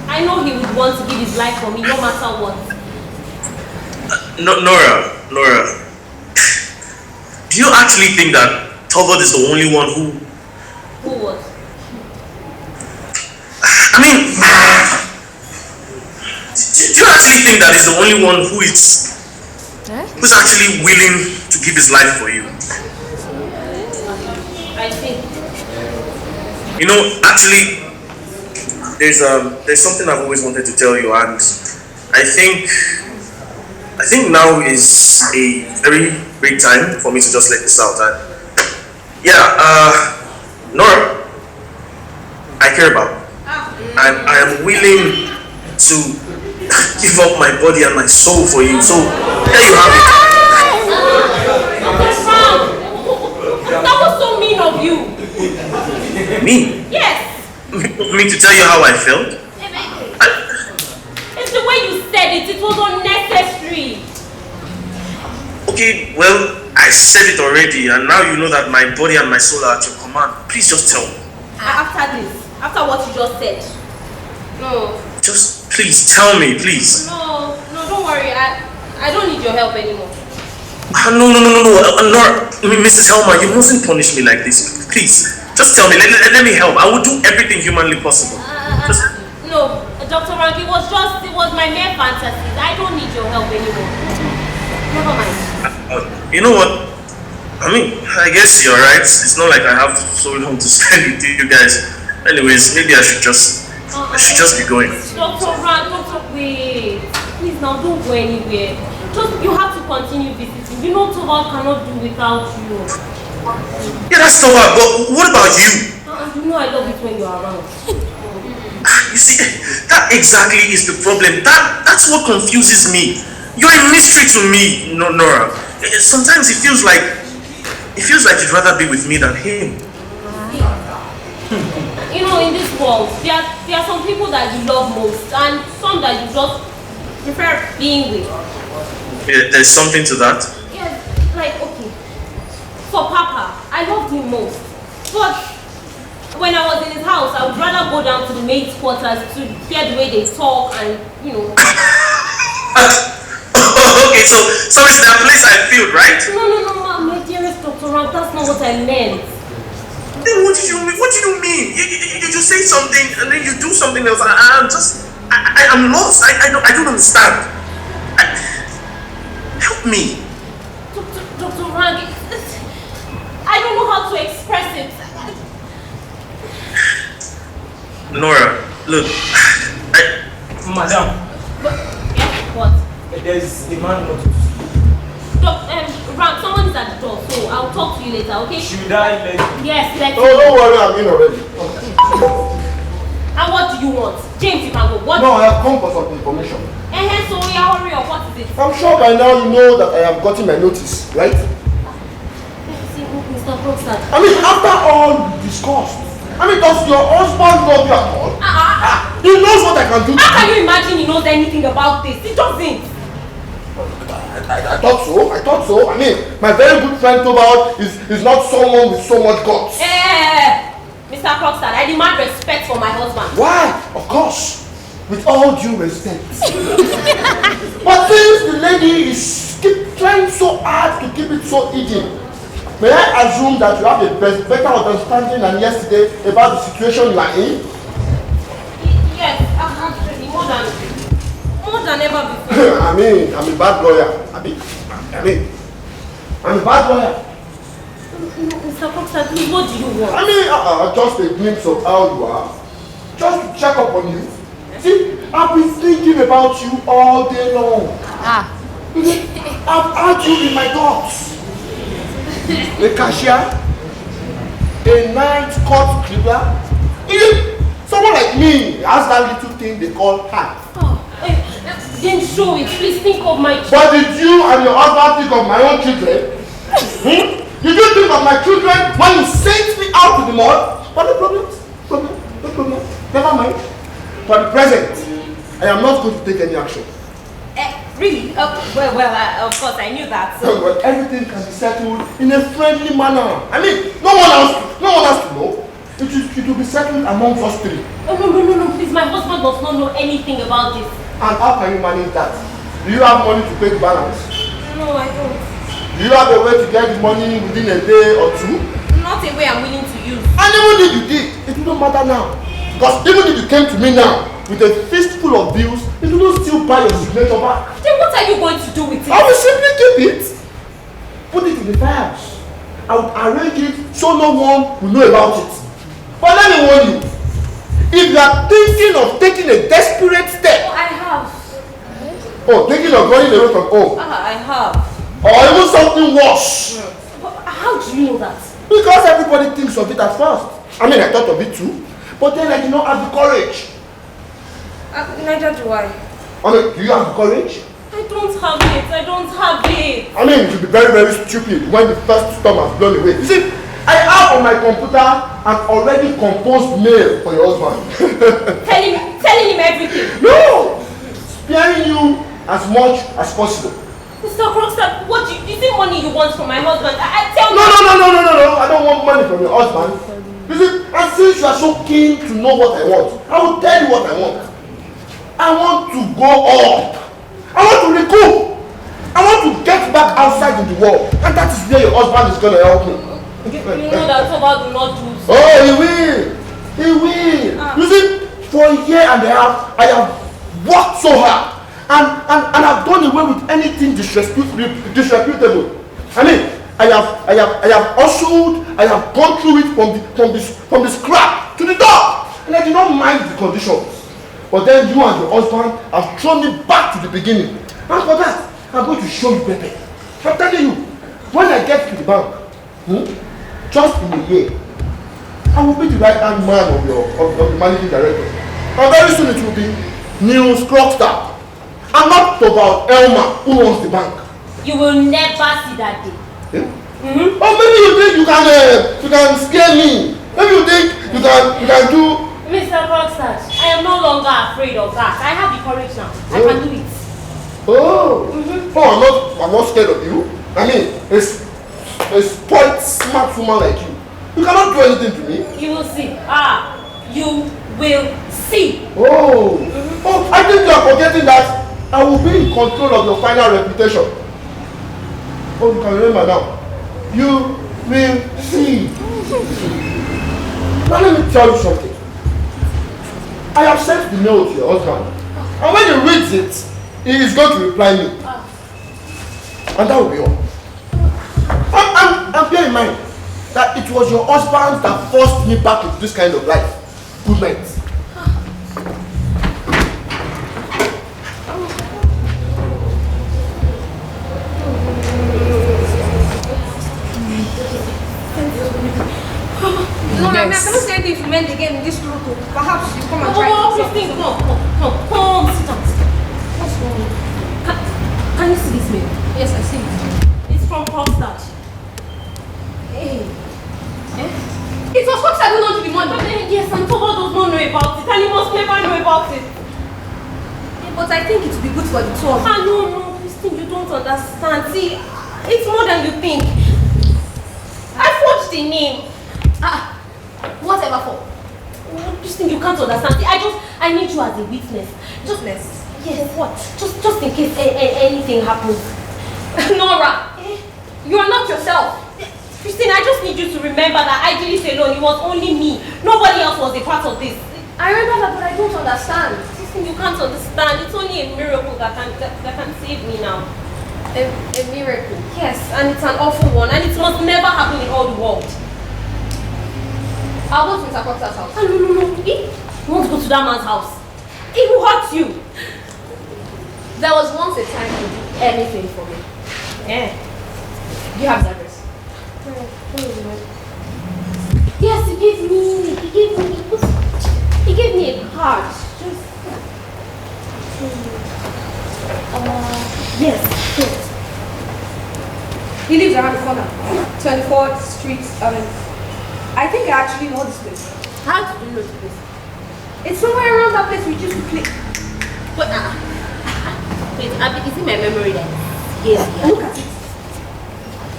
I know he would want to give his life for me no matter what. Nora. Do you actually think that Torvald is the only one who... Who what? I mean... Do you actually think that he's the only one who's actually willing to give his life for you? I think. Actually, there's something I've always wanted to tell you, and I think now is a very great time for me to just let this out. Nora, I care about you. And I am willing to give up my body and my soul for you. So there you have it. That was so mean of you. Me? Yes. Me to tell you how I felt? It's the way you said it. It was unnecessary. Okay, well, I said it already, and now you know that my body and my soul are at your command. Please just tell me. After what you just said. No. Just please tell me, please. No, don't worry. I don't need your help anymore. No. Nora, Mrs. Helmer, you mustn't punish me like this. Please, just tell me. Let me help. I will do everything humanly possible. No, Dr. Rank, it was my mere fantasies. I don't need your help anymore. Never mind. You know what? I mean, I guess you're right. It's not like I have so long to spend with you guys. Anyways, maybe I should just be going. Dr. Rank, wait. Please now, don't go anywhere. You have to continue visiting. You know Torvald cannot do without you. Yeah, that's Torvald, but what about you? You know I love it when you're around. You see, that exactly is the problem. That's what confuses me. You're a mystery to me, Nora. Sometimes it feels like you'd rather be with me than him. In this world, there are some people that you love most and some that you just prefer being with. Yeah, there's something to that. Yes, okay. For Papa, I loved him most. But when I was in his house, I would rather go down to the maid's quarters to hear the way they talk and, Okay, so it's that place I failed, right? No, my dearest Dr. Rank, that's not what I meant. Then what did you mean? What do you mean? You just say something and then you do something else. I'm lost. I don't understand. Help me. Dr. Rank, I don't know how to express it. Nora, look, Madam. Yeah, what? There's a man not to see. Rank, someone is at the door, so I'll talk to you later, okay? Should I let you? Yes, let's Oh, don't worry, I'm in already. And what do you want? James, you can go. What? No, I have come for some information. So we are hurry up. What is it? I'm sure by now you know that I have gotten my notice, right? Mr. Krogstad. I mean, after all discussed, does your husband love you at all? He knows what I can do. How can you imagine he knows anything about this? He doesn't. I thought so. I mean, my very good friend Torvald is not someone with so much guts. Mr. Krogstad, I demand respect for my husband. Why? Of course. With all due respect. But since the lady is trying so hard to keep it so hidden, may I assume that you have a better understanding than yesterday about the situation you are in? Yes, actually, more than ever before. I'm a bad lawyer. I'm a bad lawyer. Mr. Krogstad, please, what do you want? Just a glimpse of how you are. Just to check up on you. See, I've been thinking about you all day long. I've had you in my thoughts. A cashier, a night court cleaner, someone like me has that little thing they call heart. Then show it. Please think of my children. But did you and your husband think of my own children? Did you think of my children when you sent me out to the mall? But no problem. Never mind. For the present, I am not going to take any action. Really? Of course, I knew that. So. Well, everything can be settled in a friendly manner. No one else to know. It will be settled among us three. No, please. My husband does not know anything about this. And how can you manage that? Do you have money to pay the balance? No, I don't. Do you have a way to get the money within a day or two? Not a way I'm willing to use. And even if you did, it wouldn't matter now. Because even if you came to me now with a fistful of bills, it wouldn't still buy your signature back. Then what are you going to do with it? I will simply keep it. Put it in the files. I would arrange it so no one will know about it. But let me warn you. If you are thinking of taking a desperate step. I have. Thinking of running away from home. I have. Or even something worse. How do you know that? Because everybody thinks of it at first. I thought of it too. But then I did not have the courage. Neither do I. Do you have the courage? I don't have it. It would be very, very stupid when the first storm has blown away. You see, I have on my computer an already composed mail for your husband. telling him everything. No! Sparing you as much as possible. Mr. Krogstad, what do you think money you want from my husband? Tell me. No. I don't want money from your husband. You see, and since you are so keen to know what I want, I will tell you what I want. I want to go up. I want to recoup. I want to get back outside in the world. And that is where your husband is going to help me. You know that Torvald will not do so. Oh, he will. You see, for a year and a half, I have worked so hard. And I've done away with anything disreputable. I have hustled, I have gone through it from the scrap to the top. And I do not mind the conditions. But then you and your husband have thrown me back to the beginning. And for that, I'm going to show you better. I'm telling you, when I get to the bank, just in a year, I will be the right-hand man of the managing director. And very soon it will be News Krogstad. And not about Elma who owns the bank. You will never see that day. Yeah? Or maybe you think you can scare me. Maybe you think you can do. Mr. Krogstad, I am no longer afraid of that. I have the courage now. I can do it. I'm not scared of you. A spoiled, smart woman like you. You cannot do anything to me. You will see. You will see. I think you are forgetting that I will be in control of your final reputation. Oh, you can remember now. You will see. Now let me tell you something. I have sent the mail to your husband. And when he reads it, he is going to reply me. And that will be all. And bear in mind that it was your husband that forced me back into this kind of life. Good night. No, I cannot say anything to men again in this room. Perhaps you come and try to Christine, come, sit down. What's wrong? Can you see this mail? Yes, I see it. It's from Krogstad. Hey. It was Krogstad who knows the money. Yes, and Torvald does not know about it, and he must never know about it. But I think it would be good for the two of you. No, Christine, you don't understand. See, it's more than you think. I forged the name. Whatever for? Christine, you can't understand. See, I need you as a witness. Witness? Yes. What? Just in case anything happens. Nora, you are not yourself. Christine, I just need you to remember that I did this alone. It was only me. Nobody else was a part of this. I remember that, but I don't understand. Christine, you can't understand. It's only a miracle that can save me now. A miracle? Yes, and it's an awful one, and it must never happen in all the world. I'll go to Mr. Krogstad's house. No. You won't go to that man's house. He will hurt you. There was once a time to do anything for me. Yeah. Do you have his address? Yes, he gave me a card. Yes. He lives around the corner. 24th Street Avenue. I think I actually know this place. How do you know this place? It's somewhere around that place we used to play. But wait, is it my memory then? Yes. Look at it.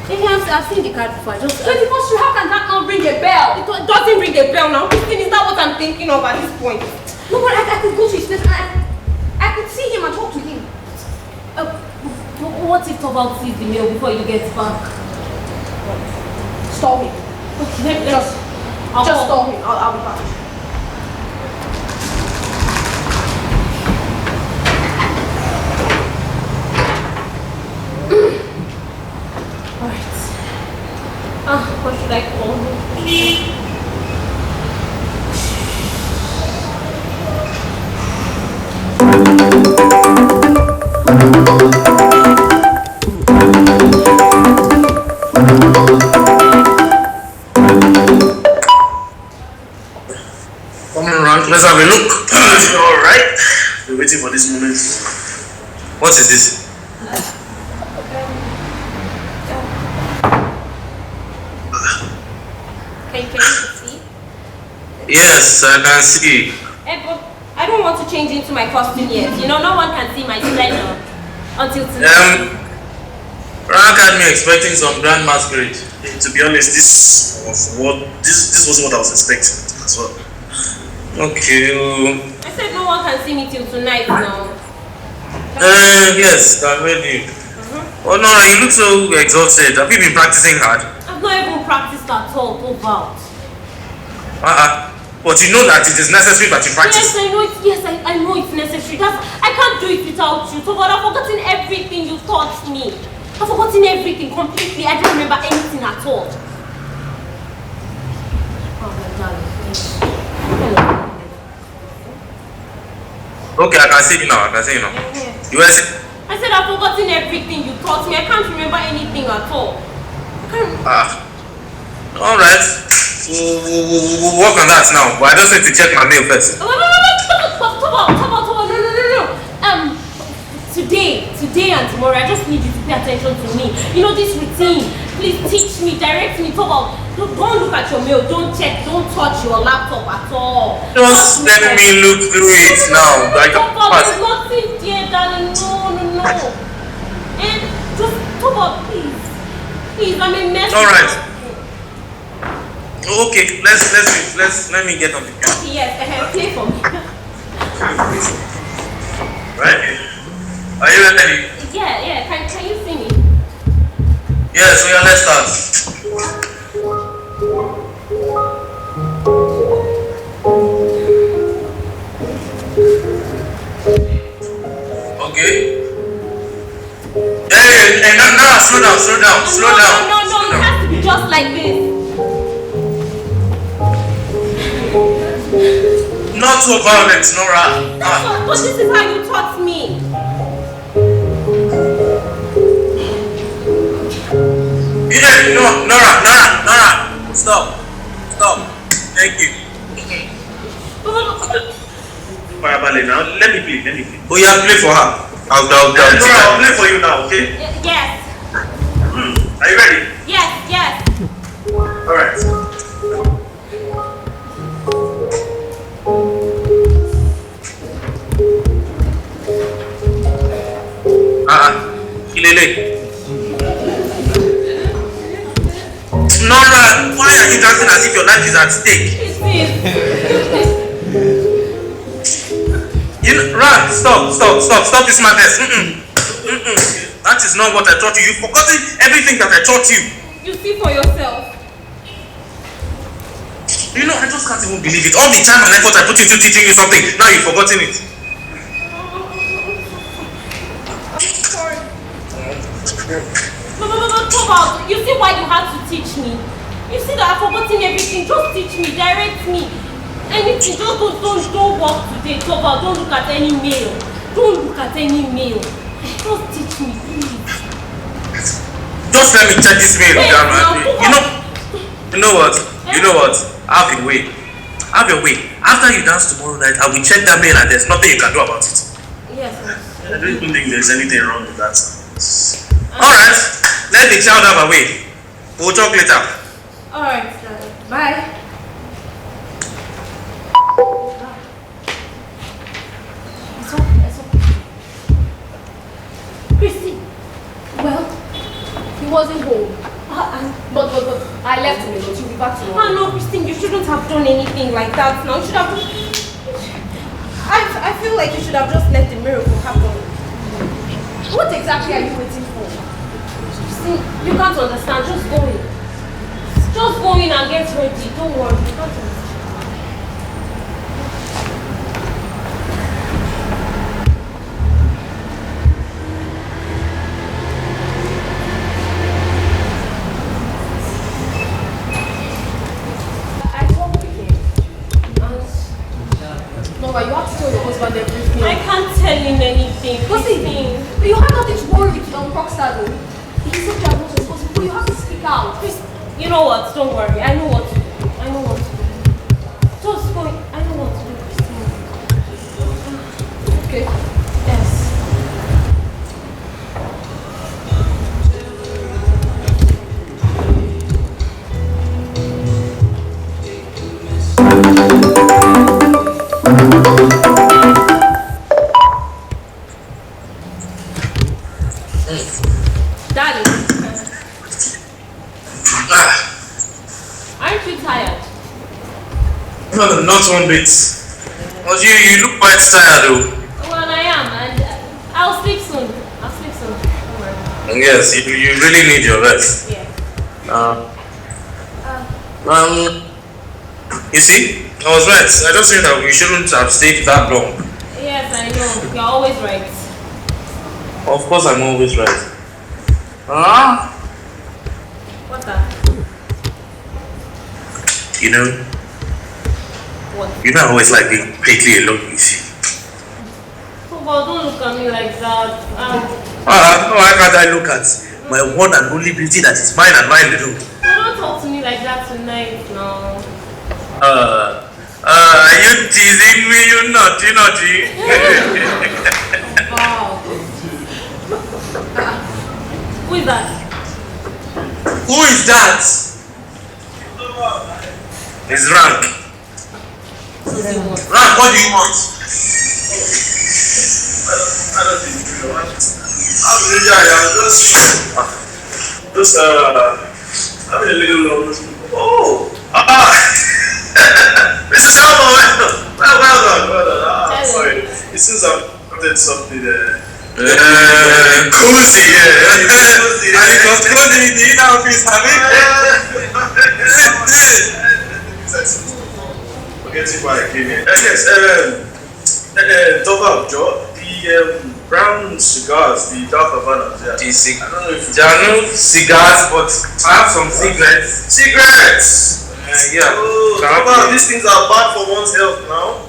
I've seen the card before. 24th Street, how can that not ring a bell? It doesn't ring a bell now. Christine, is that what I'm thinking of at this point? No, but I could go to his place and I could see him and talk to him. What if Torvald sees the mail before you get back? Stall him. Okay, Just stall him. I'll be back. Alright. What should I call him? Let's have a look. Alright. We're waiting for this moment. What is this? Can you see? Yes, I can see. But I don't want to change into my costume yet. You know, no one can see my splendor until tonight. Rank had me expecting some grand masquerade. To be honest, this was what I was expecting as well. Okay. I said no one can see me till tonight now. Yes, I'm ready. Oh no, you look so exhausted. Have you been practicing hard? I've not even practiced at all, Torvald. But you know that it is necessary that you practice. Yes, I know it. Yes, I know it's necessary. I can't do it without you, Torvald. I've forgotten everything you taught me. I've forgotten everything completely. I don't remember anything at all. Oh my darling. Okay, I can see you now. You were saying? I said I've forgotten everything you taught me. I can't remember anything at all. Alright. We'll work on that now. But I just need to check my mail first. No. Today and tomorrow, I just need you to pay attention to me. You know this routine. Please teach me, direct me, Torvald. Don't look at your mail, don't check, don't touch your laptop at all. Just let me look through it now. There's nothing there, darling. No. And just, Torvald, please, I'm a mess. Alright. Okay, let me get on the camera. Yes, play for me. Right? Are you ready? Yeah. Can you see me? Yeah, so yeah, let's start. Okay. Hey, now, slow down. No, it has to be just like this. Not so violent, Nora. But this is how you taught me. No, Nora. Stop. Thank you. Now, let me play. Oh yeah, play for her. I'll play for you now, okay? Yes. Are you ready? Yes. Alright. Ilele. Nora, why are you dancing as if your life is at stake? Ran, stop this madness. That is not what I taught you. You've forgotten everything that I taught you. You see for yourself. I just can't even believe it. All the time and effort I put into teaching you something, now you've forgotten it. I'm sorry. No, Torvald, you see why you had to teach me? You see that I've forgotten everything. Just teach me, direct me. Anything, just don't walk today, Torvald. Don't look at any mail. Just teach me, please. Just let me check this mail down, man. You know what? Have your way. After you dance tomorrow night, I will check that mail and there's nothing you can do about it. Yes, I don't even think there's anything wrong with that. Alright, let the child have a way. We'll talk later. Alright, bye. Christy. Well, he wasn't home. But I left him, but you'll be back tomorrow. No, Christine, you shouldn't have done anything like that. Now, you should have just... I feel like you should have just let the miracle happen. What exactly are you waiting for? Christine, you can't understand. Just go in. Just go in and get ready. Don't worry. You can't understand. You have to tell your husband everything. I can't tell him anything. You have nothing to worry with Krogstad. He's such a not responsible. You have to speak out. You know what? Don't worry. I know what to do. Just go. I know what to do, Christine. Okay. Yes. Daddy. Aren't you tired? No, not one bit. But you look quite tired though. Well, I am, and I'll sleep soon. Don't worry. Yes, you really need your rest. Yeah. You see, I was right. I just said that we shouldn't have stayed that long. Yes, I know. You're always right. Of course, I'm always right. What's that? What? I always like being completely alone with you. Oh, but don't look at me like that. Why can't I look at my one and only beauty that is mine and mine alone? Don't talk to me like that tonight, no. Are you teasing me, you naughty? Wow. Who is that? Who is that? It's Rank. Rank, what do you want? I don't think you want. Just having a little oh! Mr. Shalom, well done. Sorry. It seems I've did something Cozy, yeah. And it was cozy in the inner office, forgetting why I came here. Yes, Torvald, Joe, the brown cigars, the dark Havanas, yeah. I don't know if there are no cigars, but I have some cigarettes. Cigarettes! Yeah. Oh, Torvald, these things are bad for one's health now.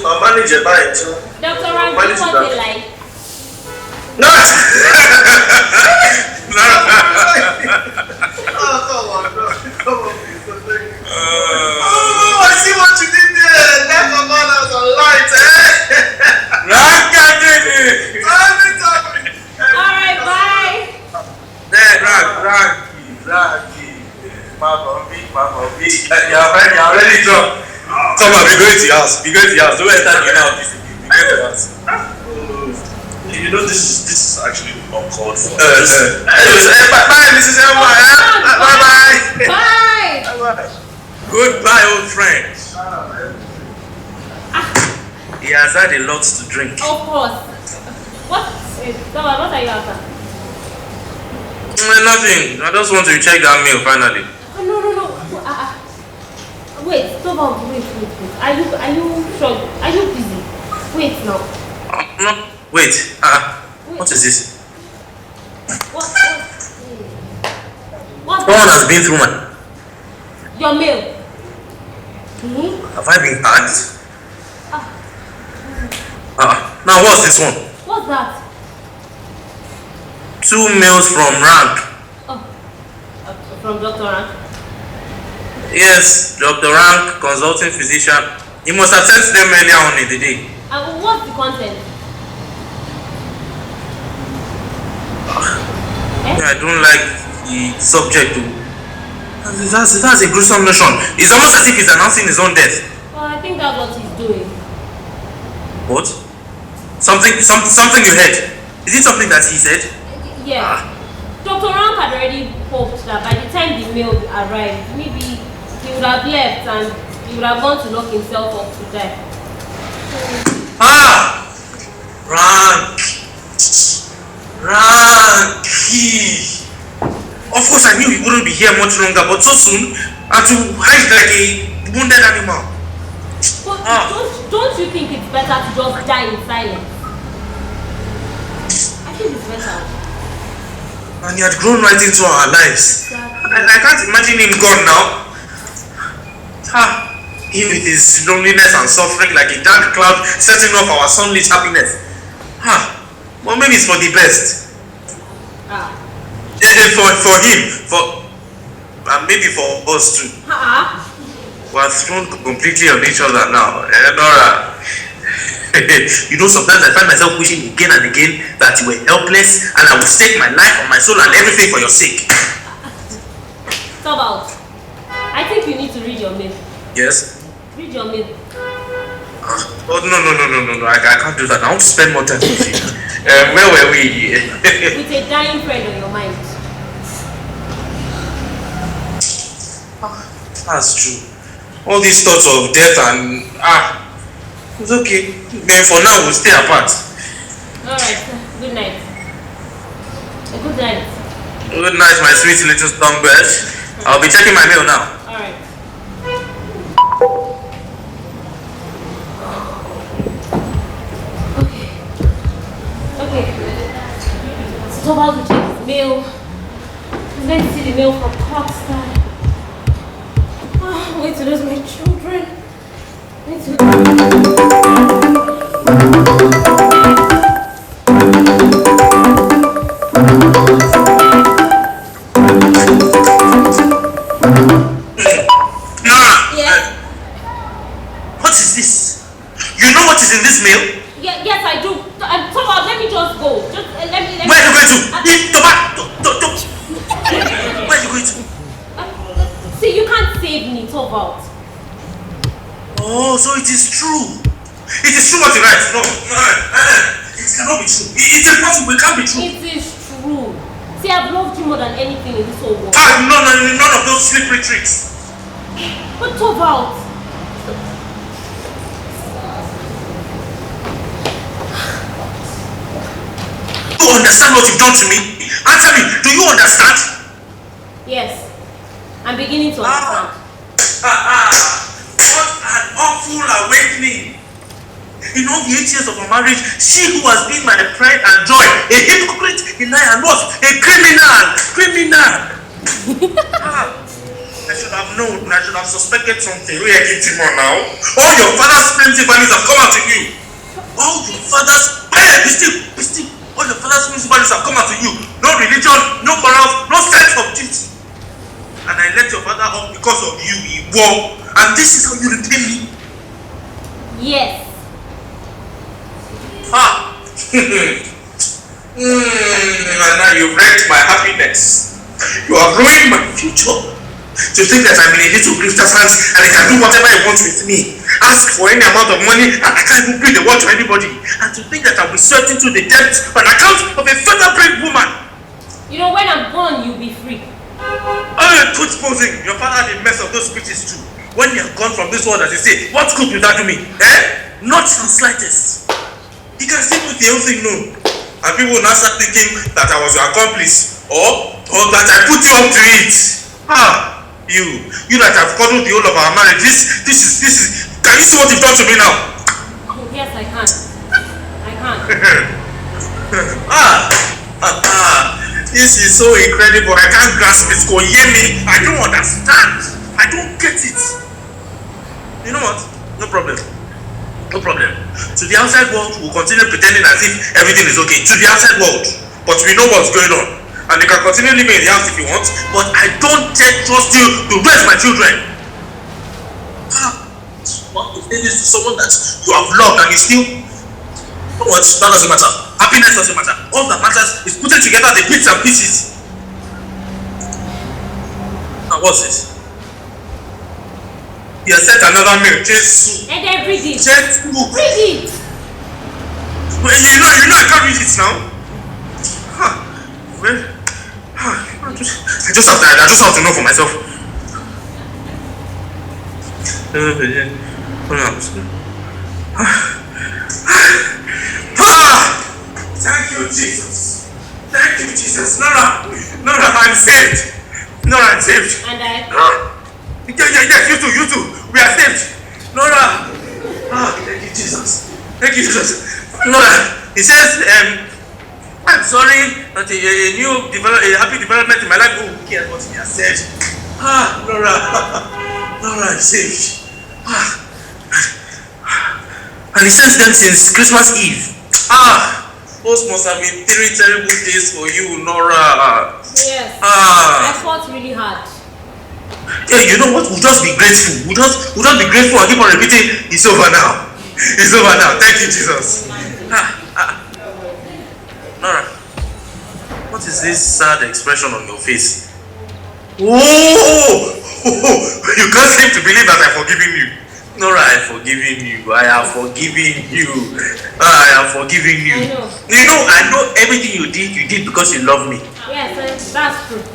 My manager buying, so. Dr. Ram, what they like? No! No! Come on, please. Oh, I see what you did there. That Havanas are light, Alright, bye! You're already drunk. Come on, we go to your house. Don't enter the house. We go to the house. You know, this is actually uncalled for. Bye, Mrs. Elma. Bye. Goodbye, old friend. He has had a lot to drink. Of course. What are you after? Nothing. I just want to check that mail finally. No. Wait, Torvald, wait. Are you sure? Are you busy? Wait now. No, wait. What is this? What? Someone has been through your mail. Have I been hacked? Now what's this one? What's that? 2 mails from Rank. From Dr. Rank? Yes, Dr. Rank, consulting physician. He must have sent them earlier on in the day. What's the content? I don't like the subject. That's a gruesome notion. It's almost as if he's announcing his own death. Well, I think that's what he's doing. What? Something you heard? Is it something that he said? Yes. Dr. Rank had already hoped that by the time the mail arrived, maybe he would have left and he would have gone to lock himself up to die. Rank! Of course, I knew he wouldn't be here much longer, but so soon, and to hide like a wounded animal. But don't you think it's better to just die in silence? I think it's better. And he had grown right into our lives. Exactly. I can't imagine him gone now. He with his loneliness and suffering like a dark cloud setting off our sunlit happiness. But maybe it's for the best. For him, and maybe for us too. We are thrown completely on each other now. Nora. You know, sometimes I find myself wishing again and again that you were helpless and I would stake my life and my soul and everything for your sake. Torvald, I think you need to read your mail. Yes? Read your mail. Oh, no. I can't do that. I want to spend more time with you. Where were we? With a dying friend on your mind. That's true. All these thoughts of death and it's okay. Then for now we'll stay apart. Alright, good night. Good night. Good night, my sweet little songbird. I'll be checking my mail now. Alright. Okay. So Torvald will check his mail. He's going to see the mail from Krogstad. Wait till lose my children. Wait till What is this? You know what is in this mail? Yes, I do. Torvald, let me just go. Just let me. Where are you going to? Where are you going to? See, you can't save me, Torvald. Oh, so it is true. It is true what you write. No. It cannot be true. It's impossible. It can't be true. It is true. See, I've loved you more than anything in this whole world. None of those slippery tricks. But Torvald. understand what you've done to me? Answer me, do you understand? Yes. I'm beginning to understand. What an awful awakening. In all the 8 years of our marriage, she who has been my pride and joy, a hypocrite, a liar, and what? A criminal. I should have known, I should have suspected something. We are getting more now. All your father's primitive values have come out to you. All your father's all your father's primitive values have come out to you. No religion, no morals, no sense of duty. And I let your father off because of you, Iwo. And this is how you repay me? Yes. And now you've wrecked my happiness. You have ruined my future. To think that I'm in a little grifter's hands and he can do whatever he wants with me. Ask for any amount of money and I can't even pay the word to anybody. And to think that I'll be swept into the depths on account of a feather-brained woman. You know, when I'm gone, you'll be free. Quit posing. Your father had a mess of those speeches too. When you have gone from this world, as you say, what good will that do me? Not the slightest. He can still put the whole thing known. And people will now start thinking that I was your accomplice or that I put you up to it. You that have cuddled the whole of our marriage. This is. Can you see what you've done to me now? Yes, I can. This is so incredible. I can't grasp it. Koyemi, I don't understand. I don't get it. You know what? No problem. To the outside world, we'll continue pretending as if everything is okay. To the outside world. But we know what's going on. And you can continue living in the house if you want. But I don't trust you to raise my children. What if they do to someone that you have loved and you still... What? That doesn't matter. Happiness doesn't matter. All that matters is putting together the bits and pieces. Now what's this? You have set another meal, Jesus. And then read it. Jesus. Read it. Well, you know I can't read it now. Well, I just have to know for myself. Thank you, Jesus. Thank you, Jesus. Nora, I'm saved. Nora, I'm saved. And I... Yes, you too. We are saved. Nora. Thank you, Jesus. Nora, he says, I'm sorry that a happy development in my life. Who cares what he has said? Nora, I'm saved. And he says them since Christmas Eve. Those must have been 3 terrible days for you, Nora. Yes. I fought really hard. Yeah, you know what? We'll just be grateful. We'll just be grateful and keep on repeating. It's over now. Thank you, Jesus. Nora, what is this sad expression on your face? Oh! You can't seem to believe that I've forgiven you. Nora, I have forgiven you. I am forgiving you. I know everything you did because you love me. Yes, that's true.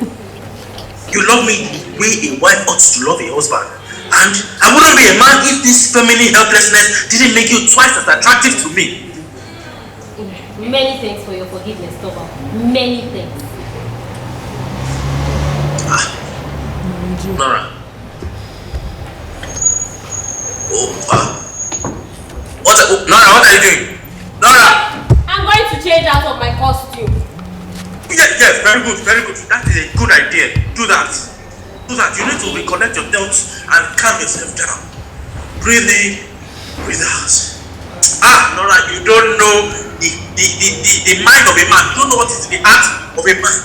You love me the way a wife ought to love a husband. And I wouldn't be a man if this feminine helplessness didn't make you twice as attractive to me. Many thanks for your forgiveness, Torvald. Many thanks. Nora. Nora, what are you doing? Nora! I'm going to change out of my costume. Yes, very good. That is a good idea. Do that. You need to reconnect your thoughts and calm yourself down. Breathe in, breathe out. Nora, you don't know the mind of a man. You don't know what is the heart of a man.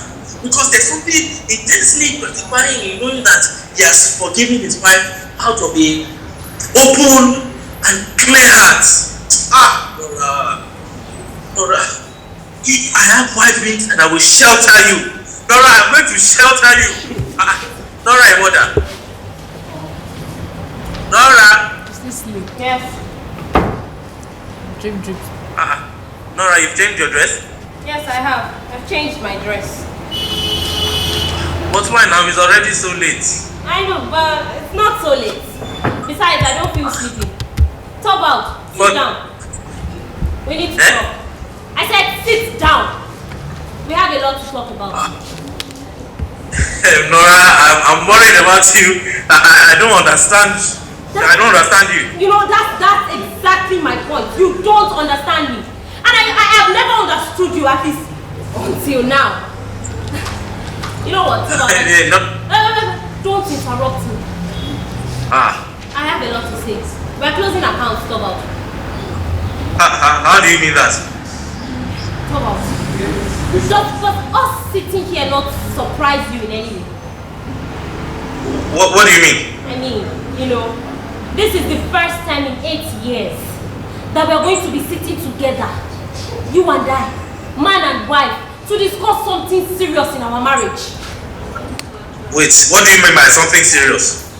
Because there's something intensely gratifying in knowing that he has forgiven his wife out of a open and clear heart. Nora, I have white wings and I will shelter you. Nora, I'm going to shelter you. Nora, your mother. Nora. Is this sleep? Yes. Drip. Nora, you've changed your dress? Yes, I have. I've changed my dress. But why now? It's already so late. I know, but it's not so late. Besides, I don't feel sleepy. Torvald, sit down. We need to talk. I said sit down. We have a lot to talk about. Nora, I'm worried about you. I don't understand. I don't understand you. You know, that's exactly my point. You don't understand me. And I have never understood you, at least until now. You know what? Don't interrupt me. I have a lot to say. We're closing accounts, Torvald. How do you mean that? Torvald, does us sitting here not surprise you in any way? What do you mean? I mean, you know, this is the first time in 8 years that we're going to be sitting together, you and I, man and wife, to discuss something serious in our marriage. Wait, what do you mean by something serious?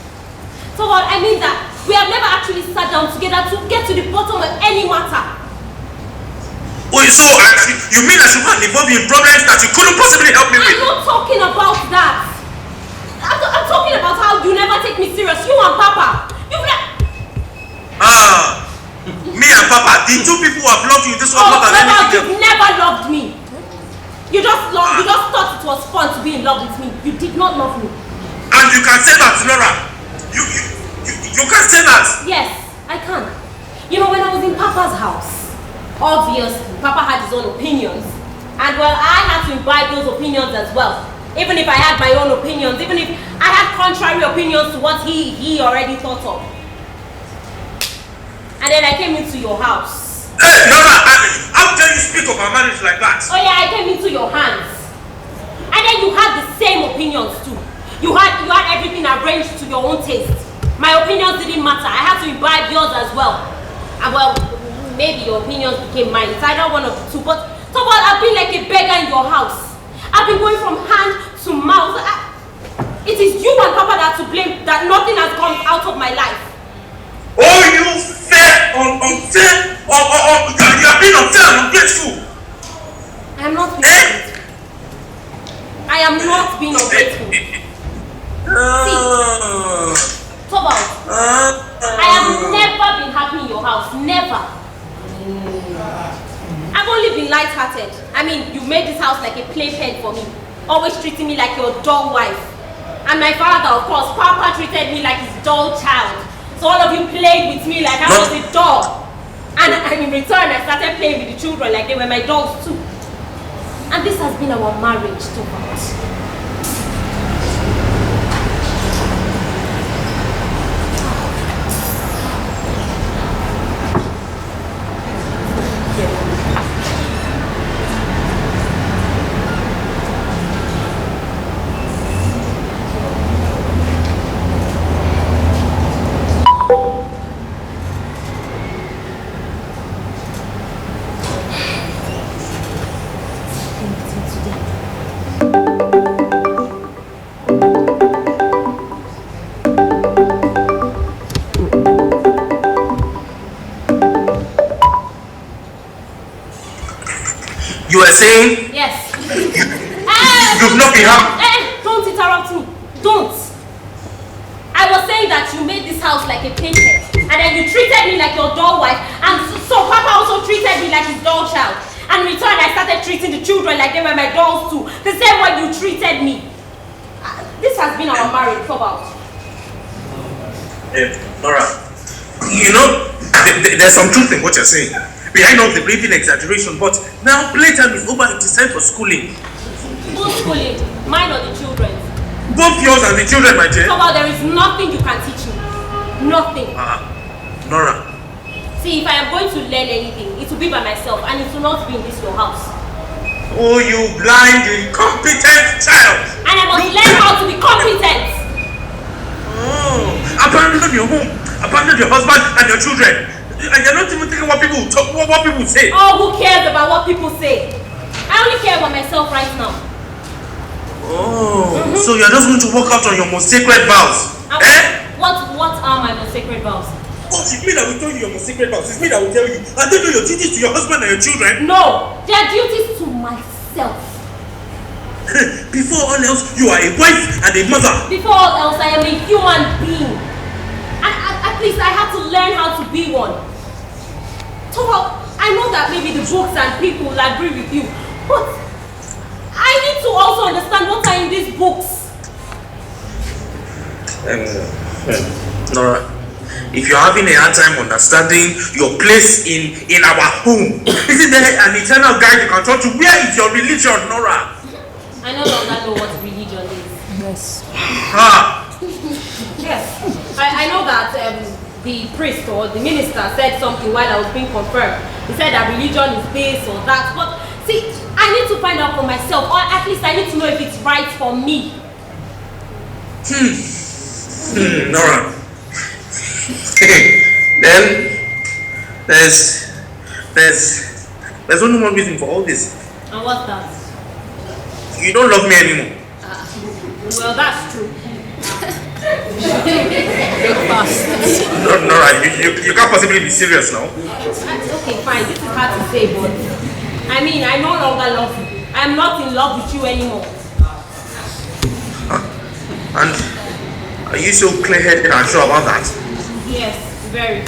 So what I mean that we have never actually sat down together to get to the bottom of any matter. Wait, so you mean I should not involve you in problems that you couldn't possibly help me with? I'm not talking about that. I'm talking about how you never take me serious. You and Papa. Me and Papa, the two people who have loved you this one more than anything else. You've never loved me. You just thought it was fun to be in love with me. You did not love me. And you can say that, Nora. You can say that. Yes, I can. You know, when I was in Papa's house, obviously, Papa had his own opinions. And well, I had to imbibe those opinions as well. Even if I had my own opinions, even if I had contrary opinions to what he already thought of. And then I came into your house. Hey, Nora, how dare you speak of our marriage like that? Oh yeah, I came into your hands. And then you had the same opinions too. You had everything arranged to your own taste. My opinions didn't matter. I had to imbibe yours as well. And well, maybe your opinions became mine. It's either one of the two. But Torvald, I've been like a beggar in your house. I've been going from hand to mouth. It is you and Papa that to blame that nothing has come out of my life. Oh, you unfair, you have been unfair and ungrateful. I am not being ungrateful. I am not being ungrateful. See, Torvald, I have never been happy in your house. Never. I've only been light-hearted. I mean, you made this house like a playpen for me. Always treating me like your doll wife. And my father, of course, Papa treated me like his doll child. So all of you played with me like I was a doll. And in return, I started playing with the children like they were my dolls too. And this has been our marriage, Torvald. You were saying? Yes. You've not been happy. Don't interrupt me. Don't. I was saying that you made this house like a playpen. And then you treated me like your doll wife. And so Papa also treated me like his doll child. And in return, I started treating the children like they were my dolls too. The same way you treated me. This has been our marriage, Torvald. Nora, you know, there's some truth in what you're saying. Behind all the breathing exaggeration, but now playtime is over. It is time for schooling. Who's schooling? Mine or the children? Both yours and the children, my dear. Torvald, there is nothing you can teach me. Nothing. Nora. See, if I am going to learn anything, it will be by myself, and it will not be in this your house. Oh, you blind, incompetent child! And I must learn how to be competent. Oh, abandon your home, abandon your husband and your children. And you're not even thinking what people talk, what people say. Oh, who cares about what people say? I only care about myself right now. Oh, so you're just going to walk out on your most sacred vows? What are my most sacred vows? Oh, it's me that will tell you your most sacred vows. It's me that will tell you. And don't do your duties to your husband and your children. No, they are duties to myself. Before all else, you are a wife and a mother. Before all else, I am a human being. And at least I had to learn how to be one. Torvald, I know that maybe the books and people will agree with you, but also understand what are in these books. Nora, if you're having a hard time understanding your place in our home, isn't there an eternal guide you can talk to? Where is your religion, Nora? I no longer know what religion is. Yes. Yes. I know that the priest or the minister said something while I was being confirmed. He said that religion is this or that. But see, I need to find out for myself, or at least I need to know if it's right for me. Nora. Then there's only one reason for all this. And what's that? You don't love me anymore. Well, that's true. Nora, you can't possibly be serious now. Okay, fine. This is hard to say, but I mean, I no longer love you. I'm not in love with you anymore. And are you so clear-headed and sure about that? Yes, very.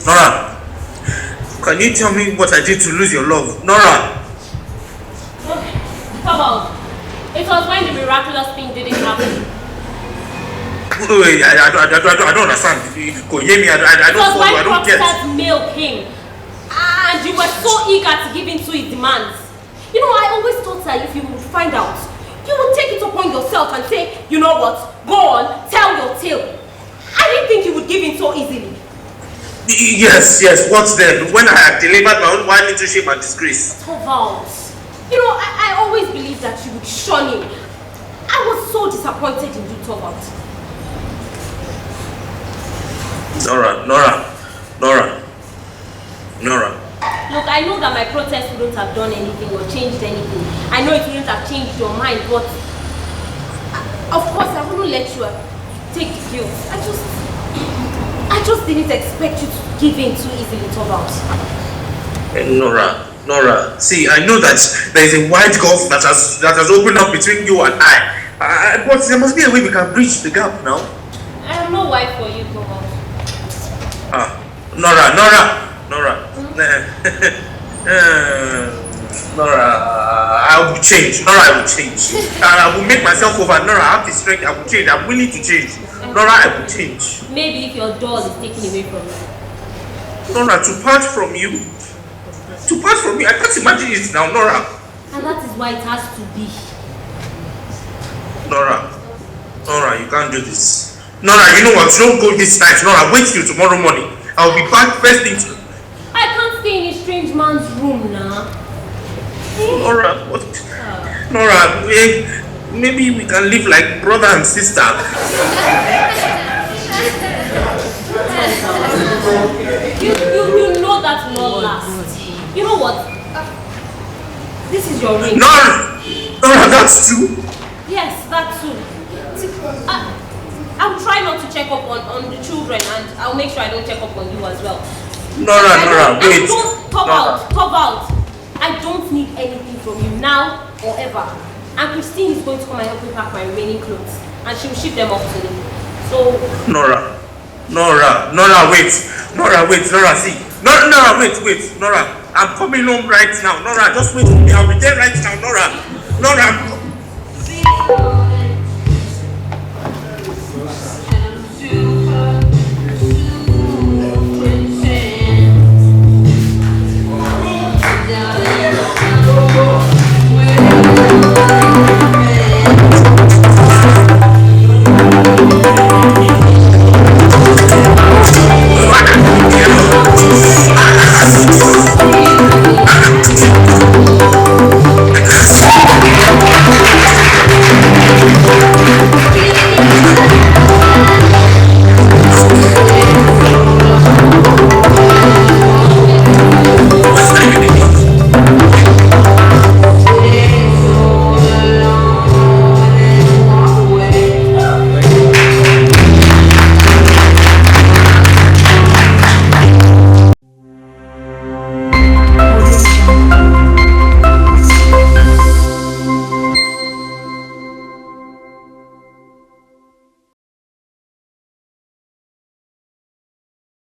Nora, can you tell me what I did to lose your love? Nora! Torvald, it was when the miraculous thing didn't happen. Wait, I don't understand. Go hear me, I don't follow, I don't get. It was when Krogstad's mail came, and you were so eager to give in to his demands. You know, I always thought that if you would find out, you would take it upon yourself and say, you know what, go on, tell your tale. I didn't think you would give in so easily. Yes, what's then? When I had delivered my own wild leadership and disgrace. Torvald, you know, I always believed that you would shun him. I was so disappointed in you, Torvald. Nora. Look, I know that my protest wouldn't have done anything or changed anything. I know it wouldn't have changed your mind, but of course I wouldn't let you take the guilt. I just didn't expect you to give in too easily, Torvald. Nora, see, I know that there is a wide gulf that has opened up between you and I. But there must be a way we can bridge the gap now. I have no wife for you, Torvald. Nora. Nora, I will change. Nora, I will change. I will make myself over. Nora, I have the strength. I will change. I'm willing to change. Nora, I will change. Maybe if your doll is taken away from you. Nora, to part from you? I can't imagine it now, Nora. And that is why it has to be. Nora, you can't do this. Nora, you know what? Don't go this night. Nora, wait till tomorrow morning. I'll be back first thing to... I can't stay in a strange man's room now. Nora, what? Nora, maybe we can live like brother and sister. You know that will not last. You know what? This is your ring. Nora, that's true. Yes, that's true. I'll try not to check up on the children, and I'll make sure I don't check up on you as well. Nora, wait. Torvald, I don't need anything from you now or ever. And Christine is going to come and help me pack my remaining clothes, and she'll ship them up to me. So... Nora, wait. See. Nora, wait. Nora, I'm coming home right now. Nora, just wait for me. I'll be there right now, Nora.